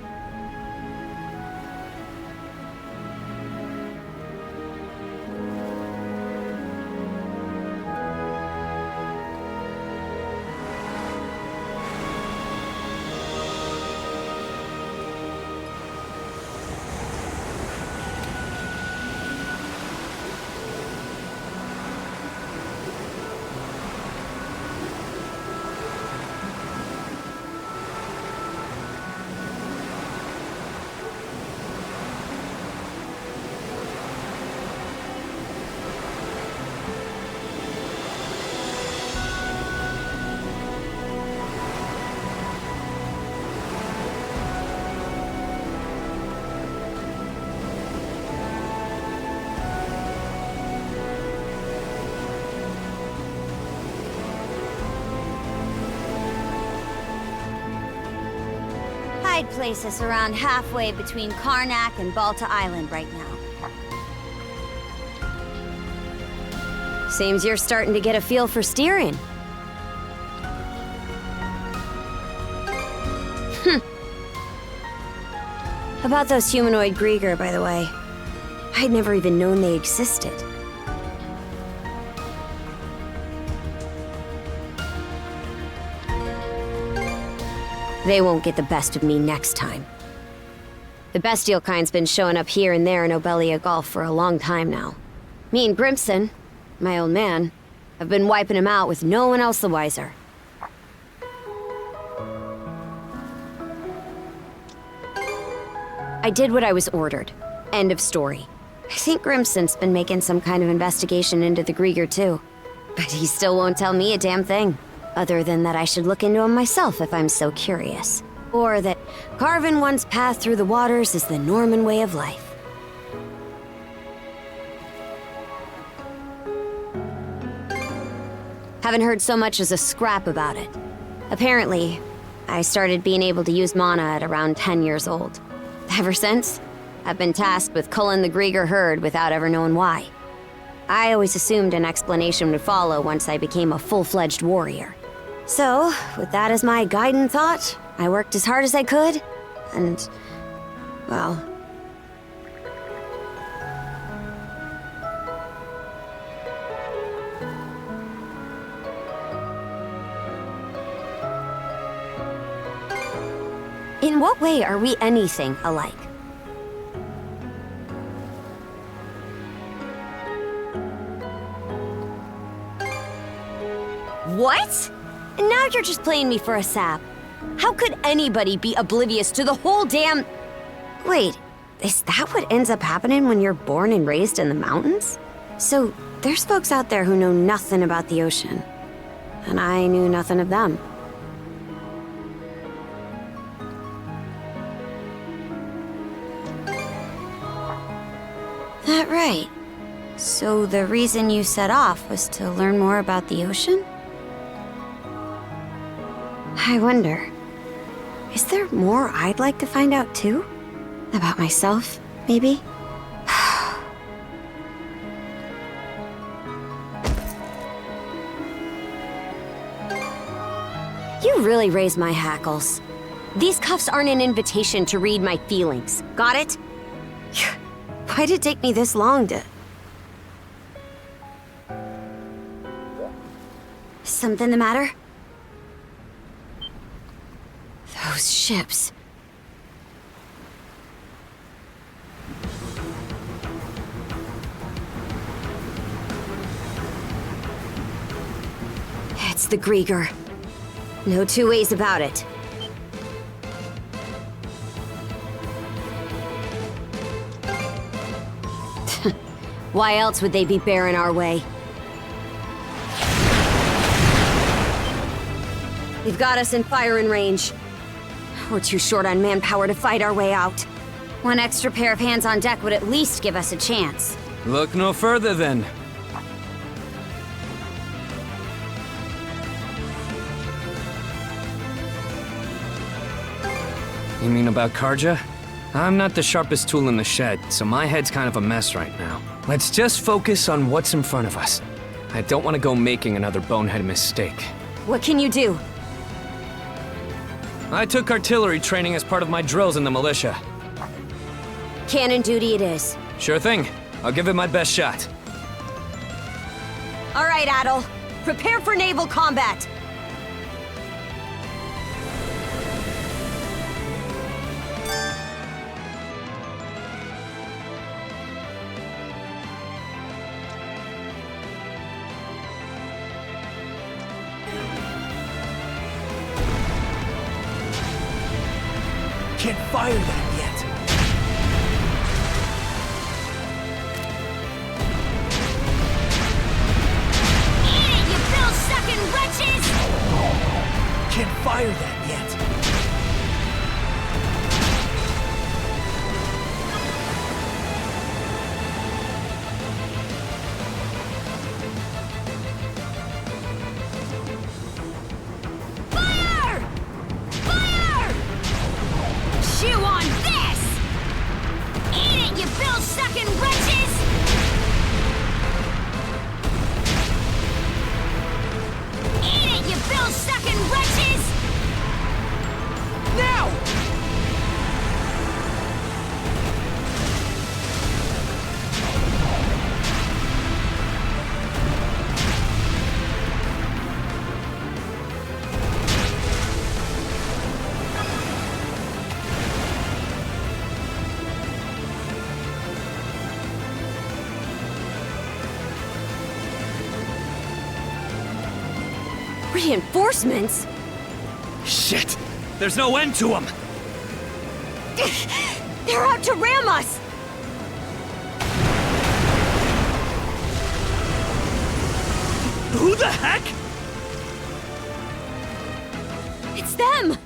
I'd place us around halfway between Carnac and Balta Island right now. Seems you're starting to get a feel for steering. About those humanoid Grieger, by the way. I'd never even known they existed. They won't get the best of me next time. The bestial kind's been showing up here and there in Obelia Gulf for a long time now. Me and Grimson, my old man, have been wiping him out with no one else the wiser. I did what I was ordered. End of story. I think Grimson's been making some kind of investigation into the Grieger too. But he still won't tell me a damn thing. Other than that I should look into him myself if I'm so curious. Or that carving one's path through the waters is the Norman way of life. Haven't heard so much as a scrap about it. Apparently, I started being able to use mana at around 10 years old. Ever since, I've been tasked with culling the Grieger herd without ever knowing why. I always assumed an explanation would follow once I became a full-fledged warrior. So, with that as my guiding thought, I worked as hard as I could, and, well... In what way are we anything alike? What? And now you're just playing me for a sap. How could anybody be oblivious to the whole damn... Wait, is that what ends up happening when you're born and raised in the mountains? So, there's folks out there who know nothing about the ocean. And I knew nothing of them. That right. So the reason you set off was to learn more about the ocean? I wonder, is there more I'd like to find out too? About myself, maybe? You really raise my hackles. These cuffs aren't an invitation to read my feelings. Got it? Why'd it take me this long to... Something the matter? Those ships. It's the Grieger. No two ways about it. Why else would they be bearing our way? They've got us in firing range. We're too short on manpower to fight our way out. One extra pair of hands on deck would at least give us a chance. Look no further then. You mean about Karja? I'm not the sharpest tool in the shed, so my head's kind of a mess right now. Let's just focus on what's in front of us. I don't want to go making another bonehead mistake. What can you do? I took artillery training as part of my drills in the militia. Cannon duty it is. Sure thing. I'll give it my best shot. All right, Adel. Prepare for naval combat. Can't fire that yet. Eat it, you bill-sucking wretches! Can't fire that yet. bill-sucking wretches! Eat it, you bill-sucking wretches! Now! Reinforcements? Shit! There's no end to them! They're out to ram us! Who the heck? It's them!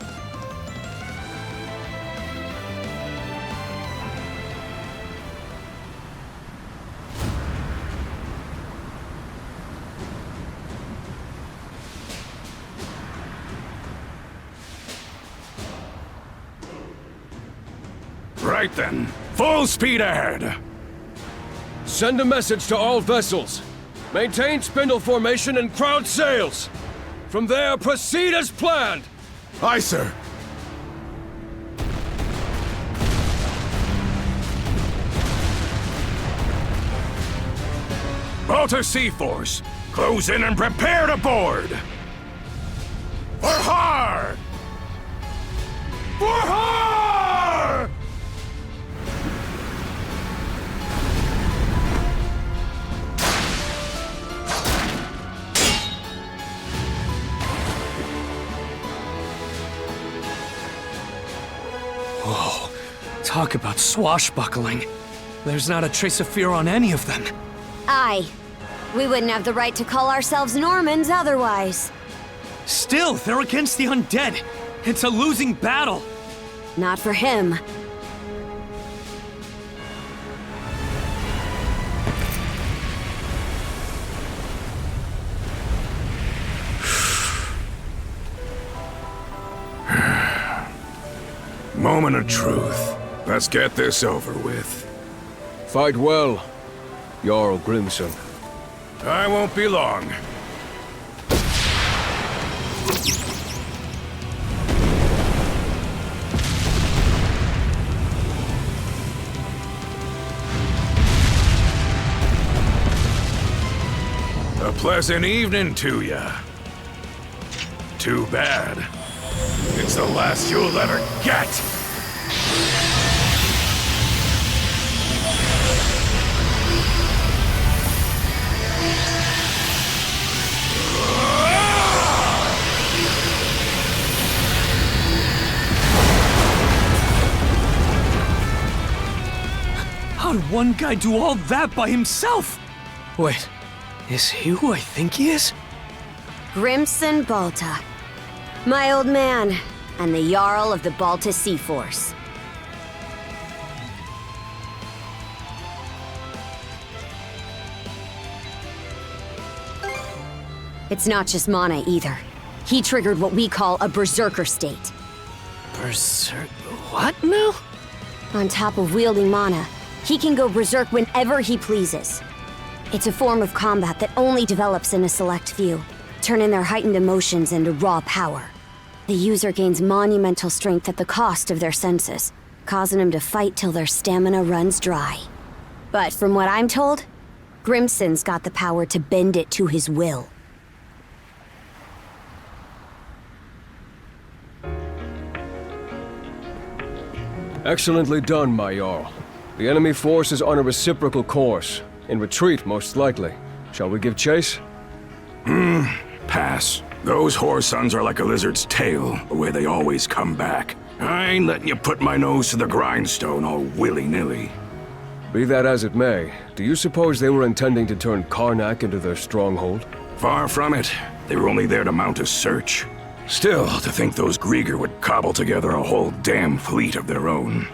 Right then. Full speed ahead. Send a message to all vessels. Maintain spindle formation and crowd sails. From there, proceed as planned. Aye, sir. Balta Sea Force, close in and prepare to board. For har! For har! Whoa. Talk about swashbuckling. There's not a trace of fear on any of them. Aye. We wouldn't have the right to call ourselves Normans otherwise. Still, they're against the undead. It's a losing battle. Not for him. Moment of truth. Let's get this over with. Fight well, Jarl Grimson. I won't be long. A pleasant evening to ya. Too bad. It's the last you'll ever get! How'd one guy do all that by himself? Wait, is he who I think he is? Grimson Balta. My old man, and the Jarl of the Balta Sea Force. It's not just mana either. He triggered what we call a berserker state. What now? On top of wielding mana, he can go berserk whenever he pleases. It's a form of combat that only develops in a select few, turning their heightened emotions into raw power. The user gains monumental strength at the cost of their senses, causing them to fight till their stamina runs dry. But from what I'm told, Grimson's got the power to bend it to his will. Excellently done, my Jarl. The enemy force is on a reciprocal course. In retreat, most likely. Shall we give chase? Pass. Those whoresons are like a lizard's tail, the way they always come back. I ain't letting you put my nose to the grindstone all willy-nilly. Be that as it may, do you suppose they were intending to turn Carnac into their stronghold? Far from it. They were only there to mount a search. Still, to think those Grieger would cobble together a whole damn fleet of their own.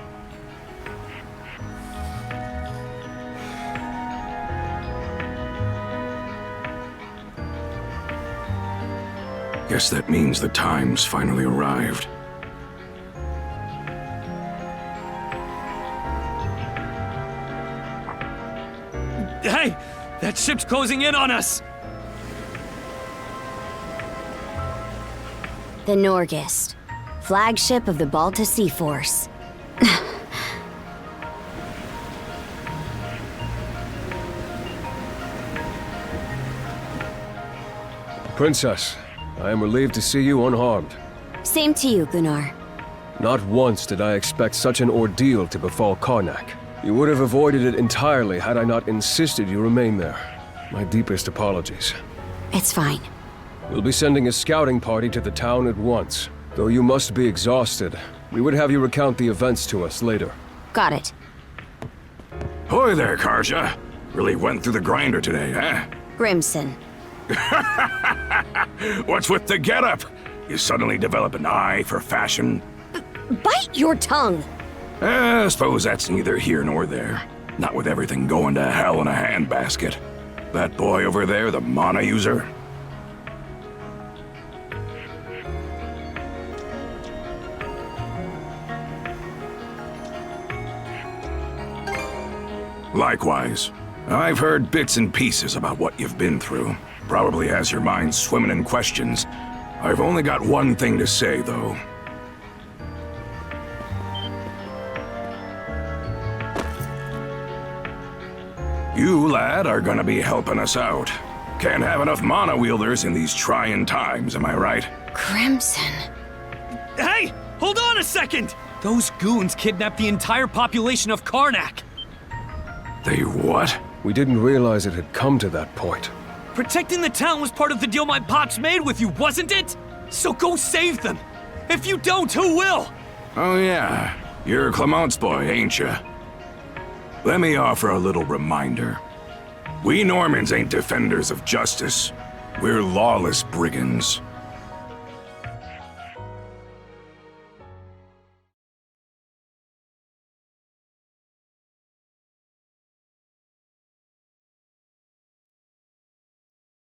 Guess that means the time's finally arrived. Hey! That ship's closing in on us! The Norgist, flagship of the Balta Sea Force. Princess, I am relieved to see you unharmed. Same to you, Gunnar. Not once did I expect such an ordeal to befall Carnac. You would have avoided it entirely had I not insisted you remain there. My deepest apologies. It's fine. We'll be sending a scouting party to the town at once. Though you must be exhausted, we would have you recount the events to us later. Got it. Hoy there, Karja. Really went through the grinder today, huh? Grimson. What's with the getup? You suddenly develop an eye for fashion? Bite your tongue! I suppose that's neither here nor there. Not with everything going to hell in a handbasket. That boy over there, the mana user? Likewise. I've heard bits and pieces about what you've been through. Probably has your mind swimming in questions. I've only got one thing to say, though. You, lad, are gonna be helping us out. Can't have enough mana wielders in these trying times, am I right? Crimson. Hey! Hold on a second! Those goons kidnapped the entire population of Carnac! They what? We didn't realize it had come to that point. Protecting the town was part of the deal my pops made with you, wasn't it? So go save them! If you don't, who will? Oh yeah, you're Clement's boy, ain't ya? Let me offer a little reminder. We Normans ain't defenders of justice. We're lawless brigands.